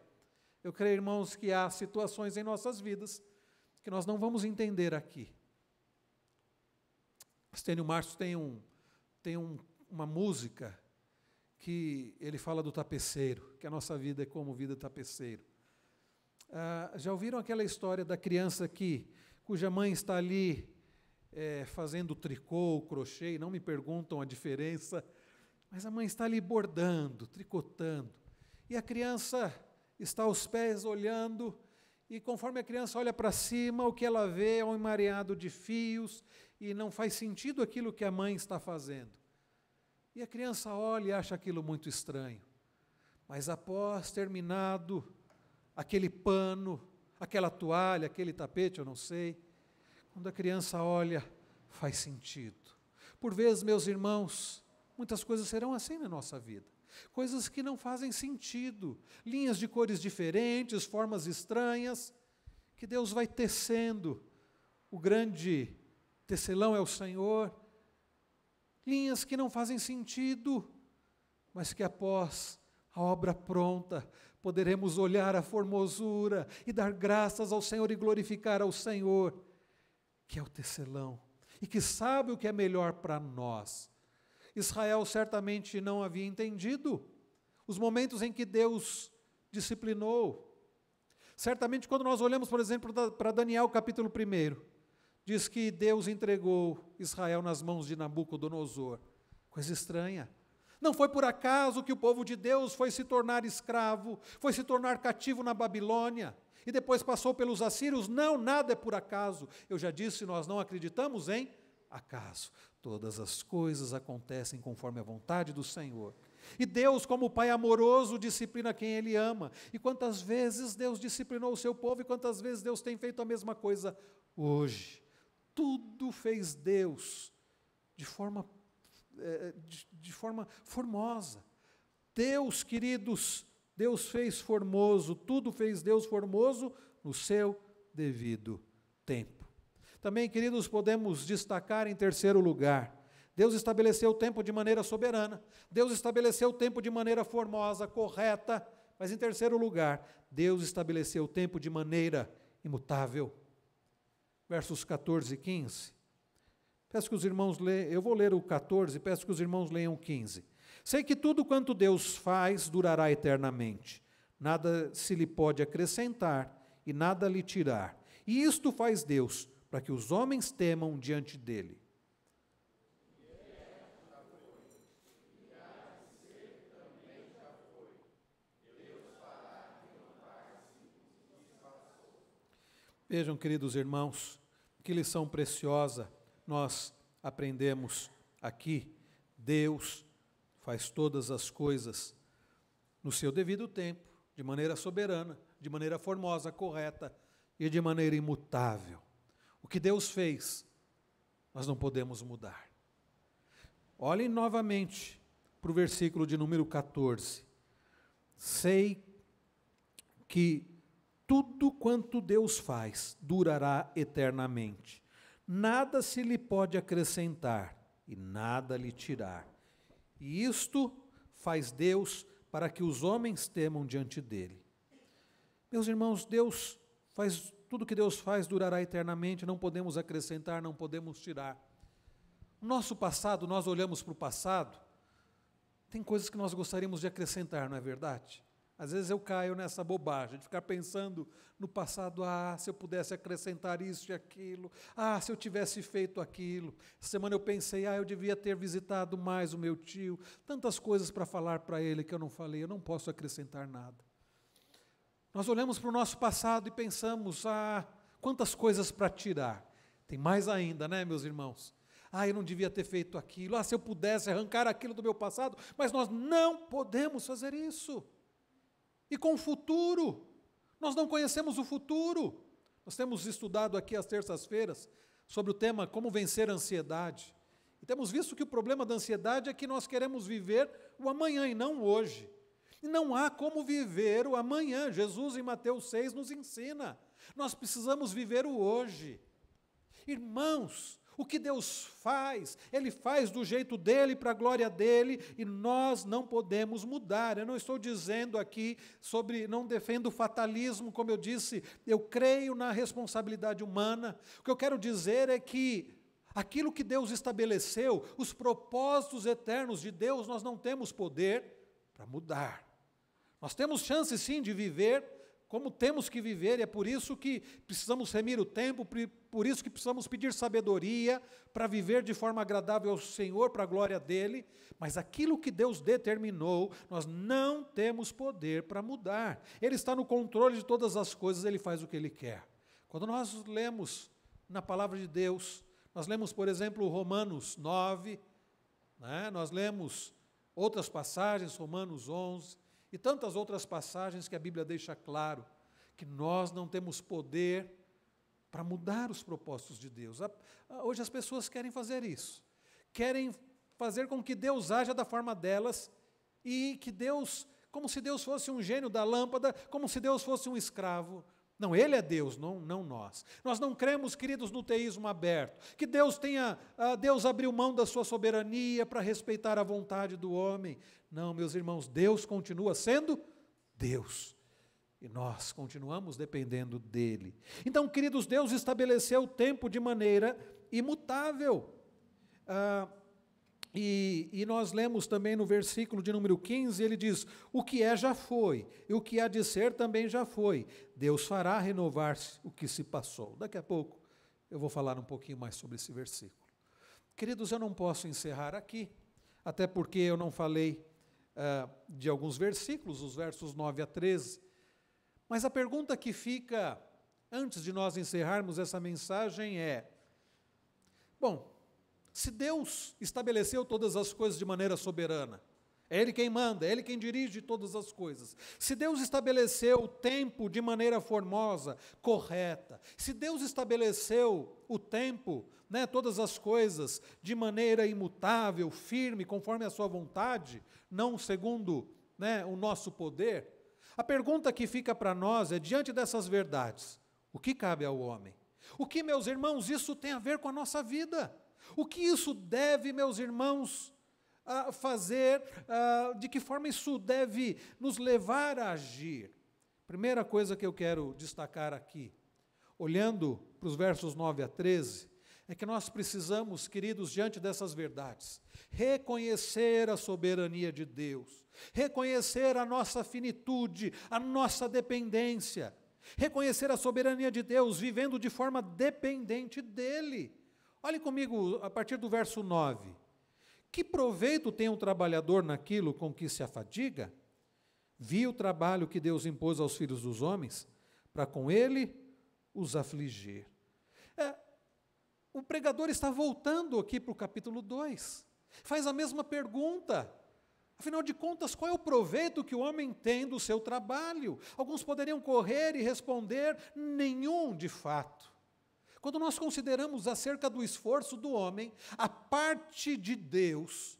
Eu creio, irmãos, que há situações em nossas vidas que nós não vamos entender aqui. Estênio Marcos tem uma música que ele fala do tapeceiro, que a nossa vida é como vida de tapeceiro. Já ouviram aquela história da criança cuja mãe está ali fazendo tricô, crochê, e não me perguntam a diferença, mas a mãe está ali bordando, tricotando, e a criança está aos pés olhando, e conforme a criança olha para cima, o que ela vê é um emaranhado de fios, e não faz sentido aquilo que a mãe está fazendo. E a criança olha e acha aquilo muito estranho. Mas após terminado aquele pano, aquela toalha, aquele tapete, eu não sei, quando a criança olha, faz sentido. Por vezes, meus irmãos, muitas coisas serão assim na nossa vida. Coisas que não fazem sentido, linhas de cores diferentes, formas estranhas, que Deus vai tecendo. O grande tecelão é o Senhor. Linhas que não fazem sentido, mas que após a obra pronta, poderemos olhar a formosura e dar graças ao Senhor e glorificar ao Senhor, que é o tecelão, e que sabe o que é melhor para nós. Israel certamente não havia entendido os momentos em que Deus disciplinou. Certamente quando nós olhamos, por exemplo, para Daniel capítulo 1, diz que Deus entregou Israel nas mãos de Nabucodonosor. Coisa estranha. Não foi por acaso que o povo de Deus foi se tornar escravo, foi se tornar cativo na Babilônia, e depois passou pelos assírios. Não, nada é por acaso. Eu já disse, nós não acreditamos em acaso. Todas as coisas acontecem conforme a vontade do Senhor. E Deus, como Pai amoroso, disciplina quem Ele ama. E quantas vezes Deus disciplinou o seu povo, e quantas vezes Deus tem feito a mesma coisa hoje. Tudo fez Deus de forma formosa. Deus, queridos, Deus fez formoso, tudo fez Deus formoso no seu devido tempo. Também, queridos, podemos destacar em terceiro lugar, Deus estabeleceu o tempo de maneira soberana, Deus estabeleceu o tempo de maneira formosa, correta, mas em terceiro lugar, Deus estabeleceu o tempo de maneira imutável. Versos 14 e 15. Peço que os irmãos leiam, eu vou ler o 14, peço que os irmãos leiam o 15. Sei que tudo quanto Deus faz durará eternamente, nada se lhe pode acrescentar e nada lhe tirar. E isto faz Deus, para que os homens temam diante dele. Vejam, queridos irmãos, que lição preciosa nós aprendemos aqui. Deus faz todas as coisas no seu devido tempo, de maneira soberana, de maneira formosa, correta e de maneira imutável. O que Deus fez, nós não podemos mudar. Olhem novamente para o versículo de número 14. Sei que tudo quanto Deus faz durará eternamente. Nada se lhe pode acrescentar e nada lhe tirar. E isto faz Deus para que os homens temam diante dele. Meus irmãos, Deus faz tudo que Deus faz durará eternamente, não podemos acrescentar, não podemos tirar. O nosso passado, nós olhamos para o passado, tem coisas que nós gostaríamos de acrescentar, não é verdade? Às vezes eu caio nessa bobagem de ficar pensando no passado, se eu pudesse acrescentar isso e aquilo, se eu tivesse feito aquilo. Essa semana eu pensei, eu devia ter visitado mais o meu tio, tantas coisas para falar para ele que eu não falei, eu não posso acrescentar nada. Nós olhamos para o nosso passado e pensamos, quantas coisas para tirar. Tem mais ainda, né, meus irmãos? Eu não devia ter feito aquilo, se eu pudesse arrancar aquilo do meu passado, mas nós não podemos fazer isso. E com o futuro, nós não conhecemos o futuro. Nós temos estudado aqui às terças-feiras sobre o tema como vencer a ansiedade. E temos visto que o problema da ansiedade é que nós queremos viver o amanhã e não o hoje. E não há como viver o amanhã. Jesus em Mateus 6 nos ensina. Nós precisamos viver o hoje. Irmãos, o que Deus faz, Ele faz do jeito dEle, para a glória dEle, e nós não podemos mudar. Eu não estou dizendo aqui não defendo o fatalismo, como eu disse, eu creio na responsabilidade humana. O que eu quero dizer é que aquilo que Deus estabeleceu, os propósitos eternos de Deus, nós não temos poder para mudar. Nós temos chance sim de viver como temos que viver, e é por isso que precisamos remir o tempo, por isso que precisamos pedir sabedoria para viver de forma agradável ao Senhor, para a glória dEle, mas aquilo que Deus determinou, nós não temos poder para mudar. Ele está no controle de todas as coisas, Ele faz o que Ele quer. Quando nós lemos na palavra de Deus, nós lemos, por exemplo, Romanos 9, nós lemos outras passagens, Romanos 11, e tantas outras passagens que a Bíblia deixa claro que nós não temos poder para mudar os propósitos de Deus. Hoje as pessoas querem fazer isso, querem fazer com que Deus haja da forma delas e que Deus, como se Deus fosse um gênio da lâmpada, como se Deus fosse um escravo. Não, Ele é Deus, não nós. Nós não cremos, queridos, no teísmo aberto, que Deus abriu mão da sua soberania para respeitar a vontade do homem. Não, meus irmãos, Deus continua sendo Deus. E nós continuamos dependendo dEle. Então, queridos, Deus estabeleceu o tempo de maneira imutável. E nós lemos também no versículo de número 15, ele diz, o que é já foi, e o que há de ser também já foi. Deus fará renovar-se o que se passou. Daqui a pouco eu vou falar um pouquinho mais sobre esse versículo. Queridos, eu não posso encerrar aqui, até porque eu não falei de alguns versículos, os versos 9 a 13, mas a pergunta que fica, antes de nós encerrarmos essa mensagem é, se Deus estabeleceu todas as coisas de maneira soberana, é Ele quem manda, é Ele quem dirige todas as coisas. Se Deus estabeleceu o tempo de maneira formosa, correta, se Deus estabeleceu o tempo, todas as coisas de maneira imutável, firme, conforme a sua vontade, não segundo o nosso poder, a pergunta que fica para nós é, diante dessas verdades, o que cabe ao homem? O que, meus irmãos, isso tem a ver com a nossa vida? O que isso deve, meus irmãos, fazer, de que forma isso deve nos levar a agir? Primeira coisa que eu quero destacar aqui, olhando para os versos 9 a 13, é que nós precisamos, queridos, diante dessas verdades, reconhecer a soberania de Deus, reconhecer a nossa finitude, a nossa dependência, reconhecer a soberania de Deus, vivendo de forma dependente dEle. Olhe comigo a partir do verso 9. Que proveito tem um trabalhador naquilo com que se afadiga? Viu o trabalho que Deus impôs aos filhos dos homens, para com ele os afligir. O pregador está voltando aqui para o capítulo 2. Faz a mesma pergunta. Afinal de contas, qual é o proveito que o homem tem do seu trabalho? Alguns poderiam correr e responder: nenhum de fato. Quando nós consideramos acerca do esforço do homem, a parte de Deus,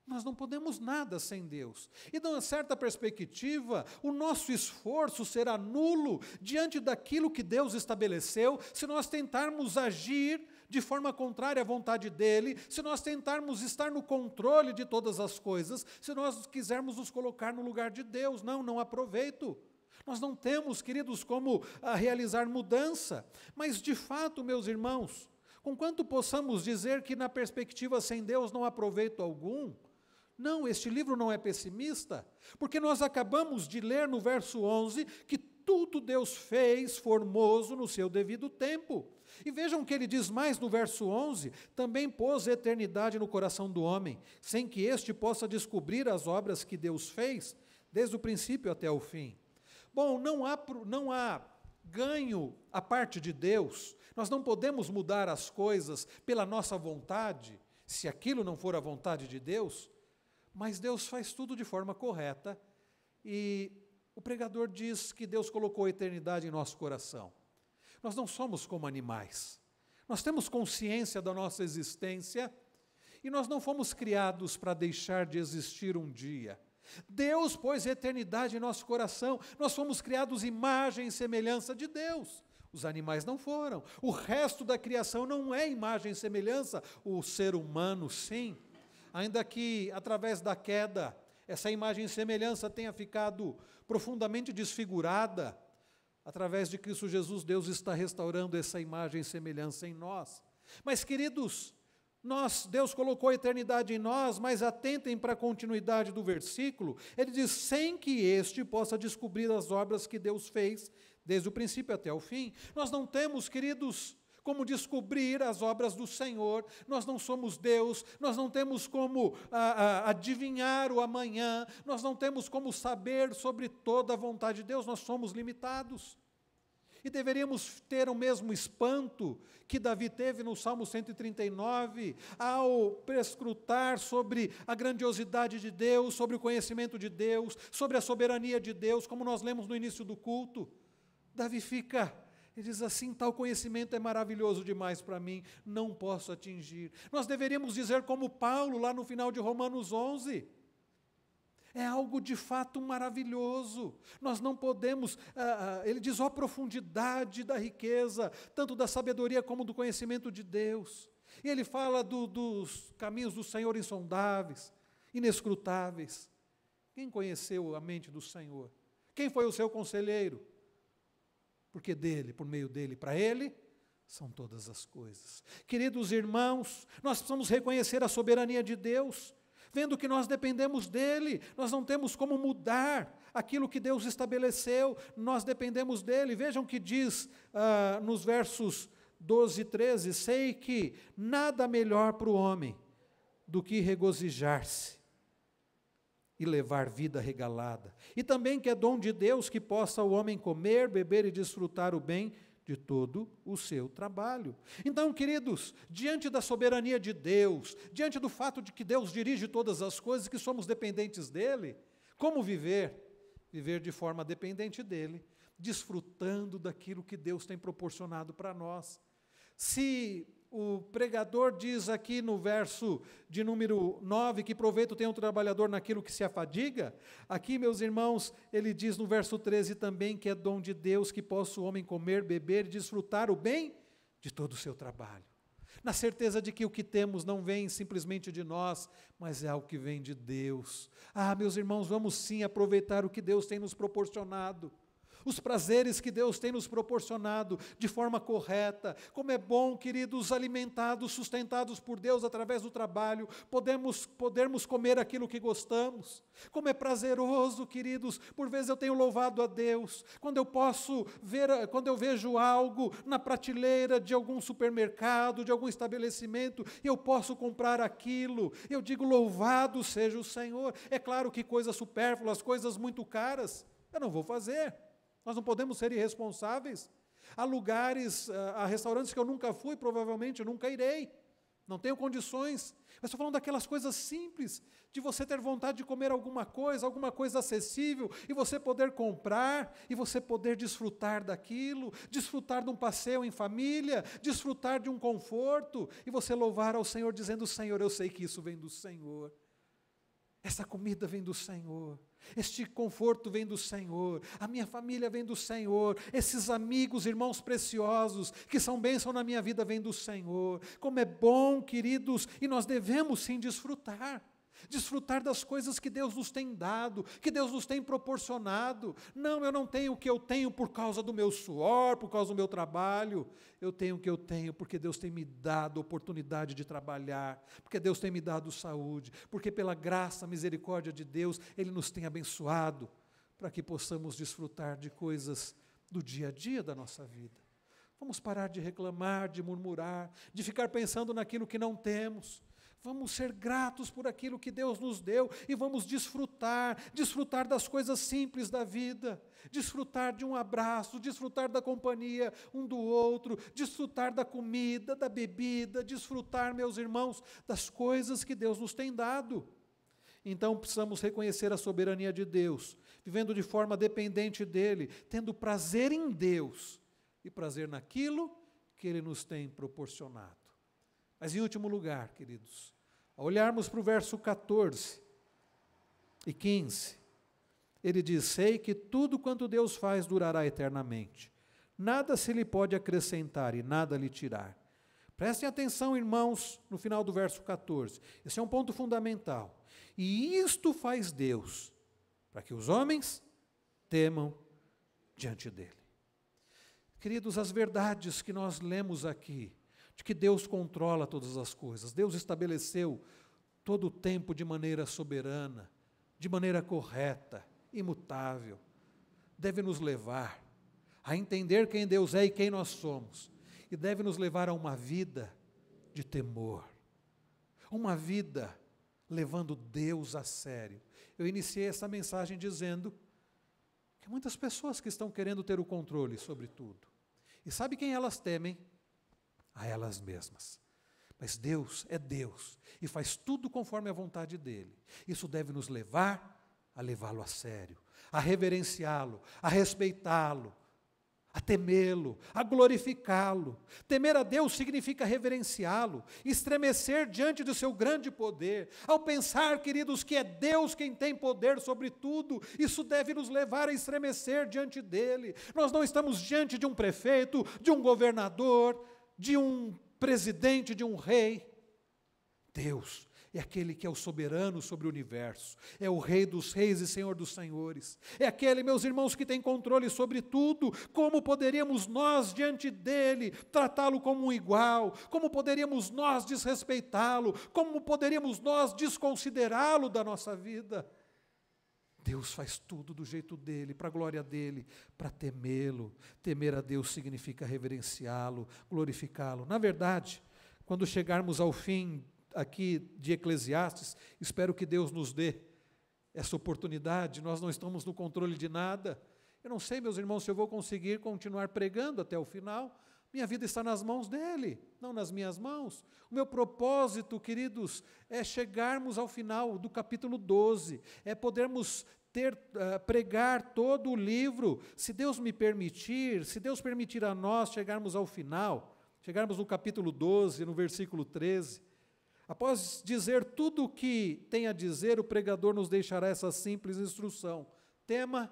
nós não podemos nada sem Deus. E, de uma certa perspectiva, o nosso esforço será nulo diante daquilo que Deus estabeleceu, se nós tentarmos agir de forma contrária à vontade dEle, se nós tentarmos estar no controle de todas as coisas, se nós quisermos nos colocar no lugar de Deus. Não há proveito. Nós não temos, queridos, como realizar mudança. Mas, de fato, meus irmãos, conquanto possamos dizer que na perspectiva sem Deus não há proveito algum, não, este livro não é pessimista, porque nós acabamos de ler no verso 11 que tudo Deus fez formoso no seu devido tempo. E vejam que ele diz mais no verso 11: também pôs a eternidade no coração do homem, sem que este possa descobrir as obras que Deus fez, desde o princípio até o fim. Bom, não há ganho à parte de Deus, nós não podemos mudar as coisas pela nossa vontade, se aquilo não for a vontade de Deus. Mas Deus faz tudo de forma correta, e o pregador diz que Deus colocou a eternidade em nosso coração. Nós não somos como animais, nós temos consciência da nossa existência, e nós não fomos criados para deixar de existir um dia. Deus pôs a eternidade em nosso coração, nós fomos criados imagem e semelhança de Deus. Os animais não foram, o resto da criação não é imagem e semelhança, o ser humano sim. Ainda que, através da queda, essa imagem e semelhança tenha ficado profundamente desfigurada, através de Cristo Jesus, Deus está restaurando essa imagem e semelhança em nós. Mas, queridos, Deus colocou a eternidade em nós, mas atentem para a continuidade do versículo. Ele diz: sem que este possa descobrir as obras que Deus fez, desde o princípio até o fim. Nós não temos, queridos, como descobrir as obras do Senhor, nós não somos Deus, nós não temos como adivinhar o amanhã, nós não temos como saber sobre toda a vontade de Deus, nós somos limitados. E deveríamos ter o mesmo espanto que Davi teve no Salmo 139, ao prescrutar sobre a grandiosidade de Deus, sobre o conhecimento de Deus, sobre a soberania de Deus, como nós lemos no início do culto. Davi ele diz assim: tal conhecimento é maravilhoso demais para mim, não posso atingir. Nós deveríamos dizer como Paulo, lá no final de Romanos 11, é algo de fato maravilhoso. Nós não podemos, ele diz: ó profundidade da riqueza, tanto da sabedoria como do conhecimento de Deus. E ele fala dos caminhos do Senhor insondáveis, inescrutáveis. Quem conheceu a mente do Senhor? Quem foi o seu conselheiro? Porque dele, por meio dele, para ele, são todas as coisas. Queridos irmãos, nós precisamos reconhecer a soberania de Deus, vendo que nós dependemos dele, nós não temos como mudar aquilo que Deus estabeleceu, nós dependemos dele. Vejam que diz nos versos 12 e 13, sei que nada melhor para o homem do que regozijar-se e levar vida regalada. E também que é dom de Deus que possa o homem comer, beber e desfrutar o bem de todo o seu trabalho. Então, queridos, diante da soberania de Deus, diante do fato de que Deus dirige todas as coisas, que somos dependentes dele, como viver? Viver de forma dependente dele, desfrutando daquilo que Deus tem proporcionado para nós. Se o pregador diz aqui no verso de número 9, que proveito tem um trabalhador naquilo que se afadiga, aqui, meus irmãos, ele diz no verso 13 também que é dom de Deus que possa o homem comer, beber e desfrutar o bem de todo o seu trabalho. Na certeza de que o que temos não vem simplesmente de nós, mas é algo que vem de Deus. Meus irmãos, vamos sim aproveitar o que Deus tem nos proporcionado, os prazeres que Deus tem nos proporcionado de forma correta. Como é bom, queridos, alimentados, sustentados por Deus através do trabalho, podermos comer aquilo que gostamos. Como é prazeroso, queridos, por vezes eu tenho louvado a Deus, quando eu vejo algo na prateleira de algum supermercado, de algum estabelecimento, e eu posso comprar aquilo, eu digo: louvado seja o Senhor. É claro que coisas supérfluas, coisas muito caras, eu não vou fazer. Nós não podemos ser irresponsáveis. Há lugares, há restaurantes que eu nunca fui, provavelmente eu nunca irei. não tenho condições. Mas estou falando daquelas coisas simples, de você ter vontade de comer alguma coisa acessível, e você poder comprar, e você poder desfrutar daquilo, desfrutar de um passeio em família, desfrutar de um conforto, e você louvar ao Senhor dizendo: Senhor, eu sei que isso vem do Senhor. Essa comida vem do Senhor, este conforto vem do Senhor, a minha família vem do Senhor, esses amigos, irmãos preciosos, que são bênção na minha vida, vem do Senhor. Como é bom, queridos, e nós devemos sim desfrutar das coisas que Deus nos tem dado, que Deus nos tem proporcionado. Não, eu não tenho o que eu tenho por causa do meu suor, por causa do meu trabalho. Eu tenho o que eu tenho porque Deus tem me dado oportunidade de trabalhar, porque Deus tem me dado saúde, porque pela graça, misericórdia de Deus, Ele nos tem abençoado, para que possamos desfrutar de coisas do dia a dia da nossa vida. Vamos parar de reclamar, de murmurar, de ficar pensando naquilo que não temos. Vamos ser gratos por aquilo que Deus nos deu e vamos desfrutar das coisas simples da vida, desfrutar de um abraço, desfrutar da companhia um do outro, desfrutar da comida, da bebida, desfrutar, meus irmãos, das coisas que Deus nos tem dado. Então precisamos reconhecer a soberania de Deus, vivendo de forma dependente dEle, tendo prazer em Deus e prazer naquilo que Ele nos tem proporcionado. Mas em último lugar, queridos, ao olharmos para o verso 14 e 15, ele diz: sei que tudo quanto Deus faz durará eternamente, nada se lhe pode acrescentar e nada lhe tirar. Prestem atenção, irmãos, no final do verso 14, esse é um ponto fundamental. E isto faz Deus, para que os homens temam diante dele. Queridos, as verdades que nós lemos aqui, de que Deus controla todas as coisas, Deus estabeleceu todo o tempo de maneira soberana, de maneira correta, imutável, deve nos levar a entender quem Deus é e quem nós somos, e deve nos levar a uma vida de temor, uma vida levando Deus a sério. Eu iniciei essa mensagem dizendo que muitas pessoas que estão querendo ter o controle sobre tudo, e sabe quem elas temem? A elas mesmas. Mas Deus é Deus e faz tudo conforme a vontade dEle. Isso deve nos levar a levá-lo a sério, a reverenciá-lo, a respeitá-lo, a temê-lo, a glorificá-lo. Temer a Deus significa reverenciá-lo, estremecer diante do seu grande poder. Ao pensar, queridos, que é Deus quem tem poder sobre tudo, isso deve nos levar a estremecer diante dEle. Nós não estamos diante de um prefeito, de um governador, de um presidente, de um rei. Deus é aquele que é o soberano sobre o universo, é o Rei dos reis e Senhor dos senhores, é aquele, meus irmãos, que tem controle sobre tudo. Como poderíamos nós, diante dele, tratá-lo como um igual? Como poderíamos nós desrespeitá-lo? Como poderíamos nós desconsiderá-lo da nossa vida? Deus faz tudo do jeito dele, para a glória dele, para temê-lo. Temer a Deus significa reverenciá-lo, glorificá-lo. Na verdade, quando chegarmos ao fim aqui de Eclesiastes, espero que Deus nos dê essa oportunidade. Nós não estamos no controle de nada. Eu não sei, meus irmãos, se eu vou conseguir continuar pregando até o final. Minha vida está nas mãos dele, não nas minhas mãos. O meu propósito, queridos, é chegarmos ao final do capítulo 12, é podermos pregar todo o livro. Se Deus me permitir, se Deus permitir a nós chegarmos ao final, chegarmos no capítulo 12, no versículo 13, após dizer tudo o que tem a dizer, o pregador nos deixará essa simples instrução: tema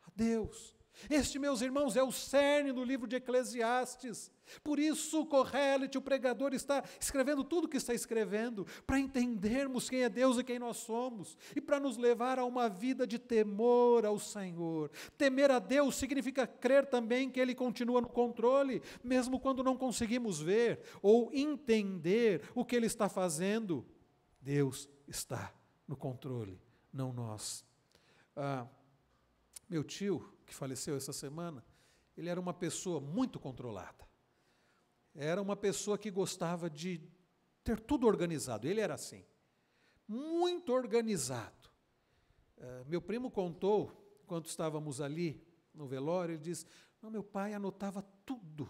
a Deus. Este, meus irmãos, é o cerne do livro de Eclesiastes. Por isso o Kohelet, o pregador, está escrevendo tudo o que está escrevendo, para entendermos quem é Deus e quem nós somos, e para nos levar a uma vida de temor ao Senhor. Temer a Deus significa crer também que Ele continua no controle, mesmo quando não conseguimos ver ou entender o que Ele está fazendo. Deus está no controle, não nós. Meu tio, que faleceu essa semana, ele era uma pessoa muito controlada. Era uma pessoa que gostava de ter tudo organizado. Ele era assim, muito organizado. Meu primo contou, enquanto estávamos ali no velório, ele disse: não, meu pai anotava tudo.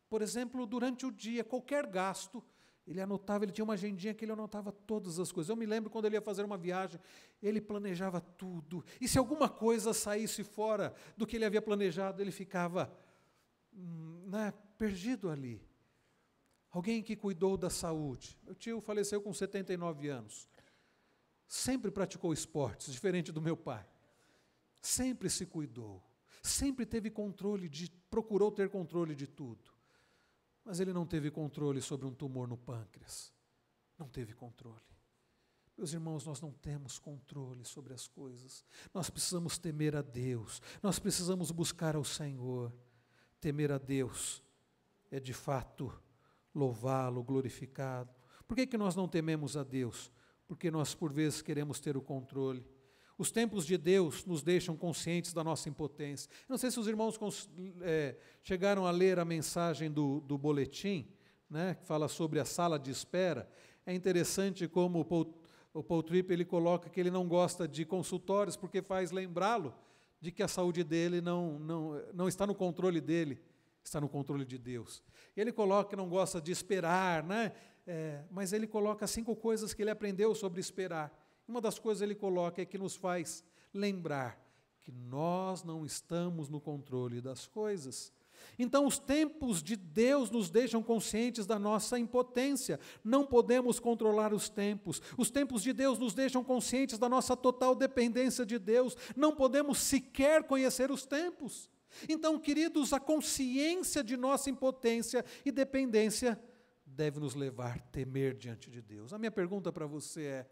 Por exemplo, durante o dia, qualquer gasto, Ele anotava, ele tinha uma agendinha que ele anotava todas as coisas. Eu me lembro quando ele ia fazer uma viagem, ele planejava tudo. E se alguma coisa saísse fora do que ele havia planejado, ele ficava perdido ali. Alguém que cuidou da saúde. Meu tio faleceu com 79 anos. Sempre praticou esportes, diferente do meu pai. Sempre se cuidou. Sempre teve controle, procurou ter controle de tudo. Mas ele não teve controle sobre um tumor no pâncreas. Não teve controle. Meus irmãos, nós não temos controle sobre as coisas. Nós precisamos temer a Deus. Nós precisamos buscar ao Senhor. Temer a Deus é de fato louvá-lo, glorificá-lo. Por que nós não tememos a Deus? Porque nós por vezes queremos ter o controle. Os tempos de Deus nos deixam conscientes da nossa impotência. Não sei se os irmãos chegaram a ler a mensagem do boletim, né, que fala sobre a sala de espera. É interessante como o Paul Tripp ele coloca que ele não gosta de consultórios porque faz lembrá-lo de que a saúde dele não está no controle dele, está no controle de Deus. Ele coloca que não gosta de esperar, né, mas ele coloca 5 coisas que ele aprendeu sobre esperar. Uma das coisas ele coloca é que nos faz lembrar que nós não estamos no controle das coisas. Então, os tempos de Deus nos deixam conscientes da nossa impotência. Não podemos controlar os tempos. Os tempos de Deus nos deixam conscientes da nossa total dependência de Deus. Não podemos sequer conhecer os tempos. Então, queridos, a consciência de nossa impotência e dependência deve nos levar a temer diante de Deus. A minha pergunta para você é: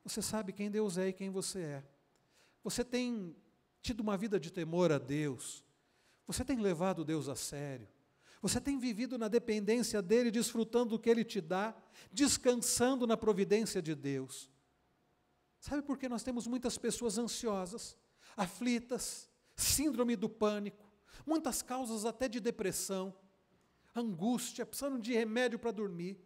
você sabe quem Deus é e quem você é? Você tem tido uma vida de temor a Deus? Você tem levado Deus a sério? Você tem vivido na dependência dEle, desfrutando do que Ele te dá, descansando na providência de Deus? Sabe por que nós temos muitas pessoas ansiosas, aflitas, síndrome do pânico, muitas causas até de depressão, angústia, precisando de remédio para dormir?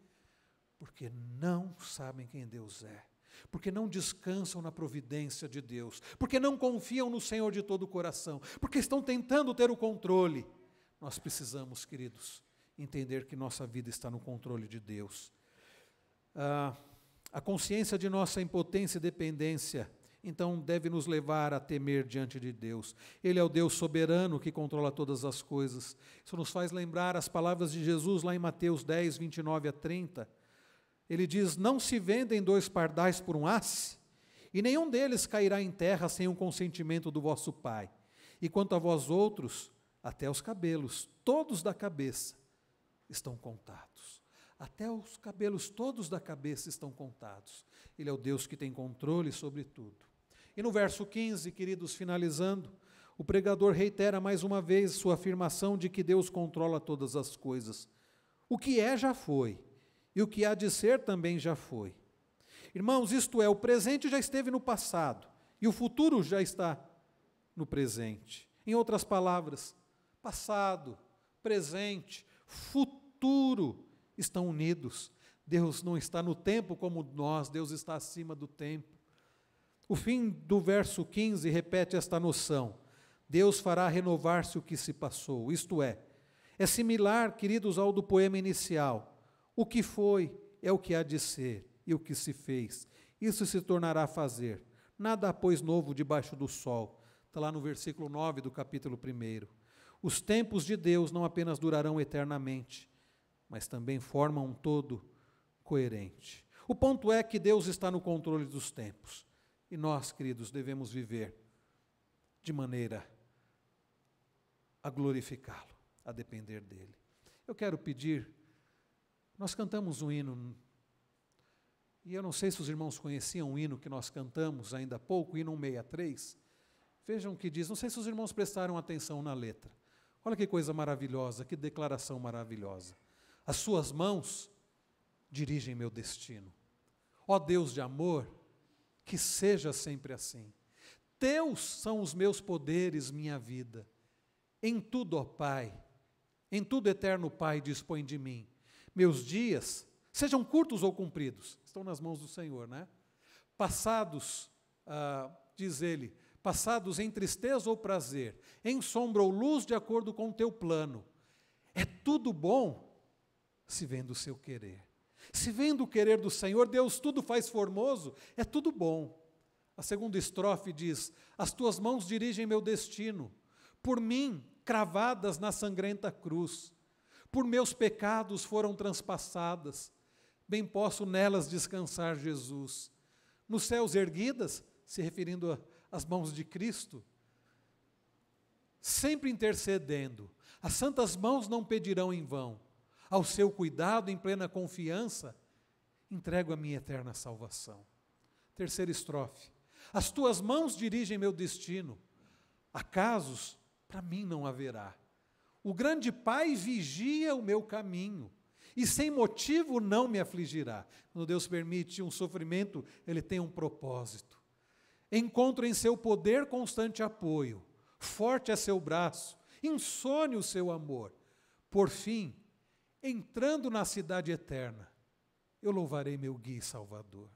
Porque não sabem quem Deus é. Porque não descansam na providência de Deus, porque não confiam no Senhor de todo o coração, porque estão tentando ter o controle. Nós precisamos, queridos, entender que nossa vida está no controle de Deus. A consciência de nossa impotência e dependência, então, deve nos levar a temer diante de Deus. Ele é o Deus soberano que controla todas as coisas. Isso nos faz lembrar as palavras de Jesus lá em Mateus 10, 29 a 30. Ele diz: não se vendem 2 pardais por um asse, e nenhum deles cairá em terra sem o consentimento do vosso Pai. E quanto a vós outros, até os cabelos, todos da cabeça, estão contados. Até os cabelos todos da cabeça estão contados. Ele é o Deus que tem controle sobre tudo. E no verso 15, queridos, finalizando, o pregador reitera mais uma vez sua afirmação de que Deus controla todas as coisas. O que é, já foi. E o que há de ser também já foi. Irmãos, isto é, o presente já esteve no passado, e o futuro já está no presente. Em outras palavras, passado, presente, futuro estão unidos. Deus não está no tempo como nós, Deus está acima do tempo. O fim do verso 15 repete esta noção: Deus fará renovar-se o que se passou, isto é similar, queridos, ao do poema inicial. O que foi é o que há de ser, e o que se fez, isso se tornará a fazer. Nada há, pois, novo debaixo do sol. Está lá no versículo 9 do capítulo 1. Os tempos de Deus não apenas durarão eternamente, mas também formam um todo coerente. O ponto é que Deus está no controle dos tempos, e nós, queridos, devemos viver de maneira a glorificá-lo, a depender dEle. Eu quero pedir. Nós cantamos um hino, e eu não sei se os irmãos conheciam o hino que nós cantamos ainda há pouco, o hino 163. Vejam o que diz, não sei se os irmãos prestaram atenção na letra. Olha que coisa maravilhosa, que declaração maravilhosa. As suas mãos dirigem meu destino. Ó Deus de amor, que seja sempre assim. Teus são os meus poderes, minha vida. Em tudo, ó Pai, em tudo, eterno Pai, dispõe de mim. Meus dias, sejam curtos ou compridos, estão nas mãos do Senhor, né? Passados, diz ele, passados em tristeza ou prazer, em sombra ou luz, de acordo com o teu plano. É tudo bom se vem do seu querer. Se vem do querer do Senhor, Deus tudo faz formoso, é tudo bom. A segunda estrofe diz: as tuas mãos dirigem meu destino, por mim cravadas na sangrenta cruz, por meus pecados foram transpassadas, bem posso nelas descansar, Jesus. Nos céus erguidas, se referindo às mãos de Cristo, sempre intercedendo, as santas mãos não pedirão em vão. Ao seu cuidado, em plena confiança, entrego a minha eterna salvação. Terceira estrofe. As tuas mãos dirigem meu destino. Acasos para mim não haverá. O grande Pai vigia o meu caminho e sem motivo não me afligirá. Quando Deus permite um sofrimento, Ele tem um propósito. Encontro em seu poder constante apoio. Forte é seu braço, insone o seu amor. Por fim, entrando na cidade eterna, eu louvarei meu guia e Salvador.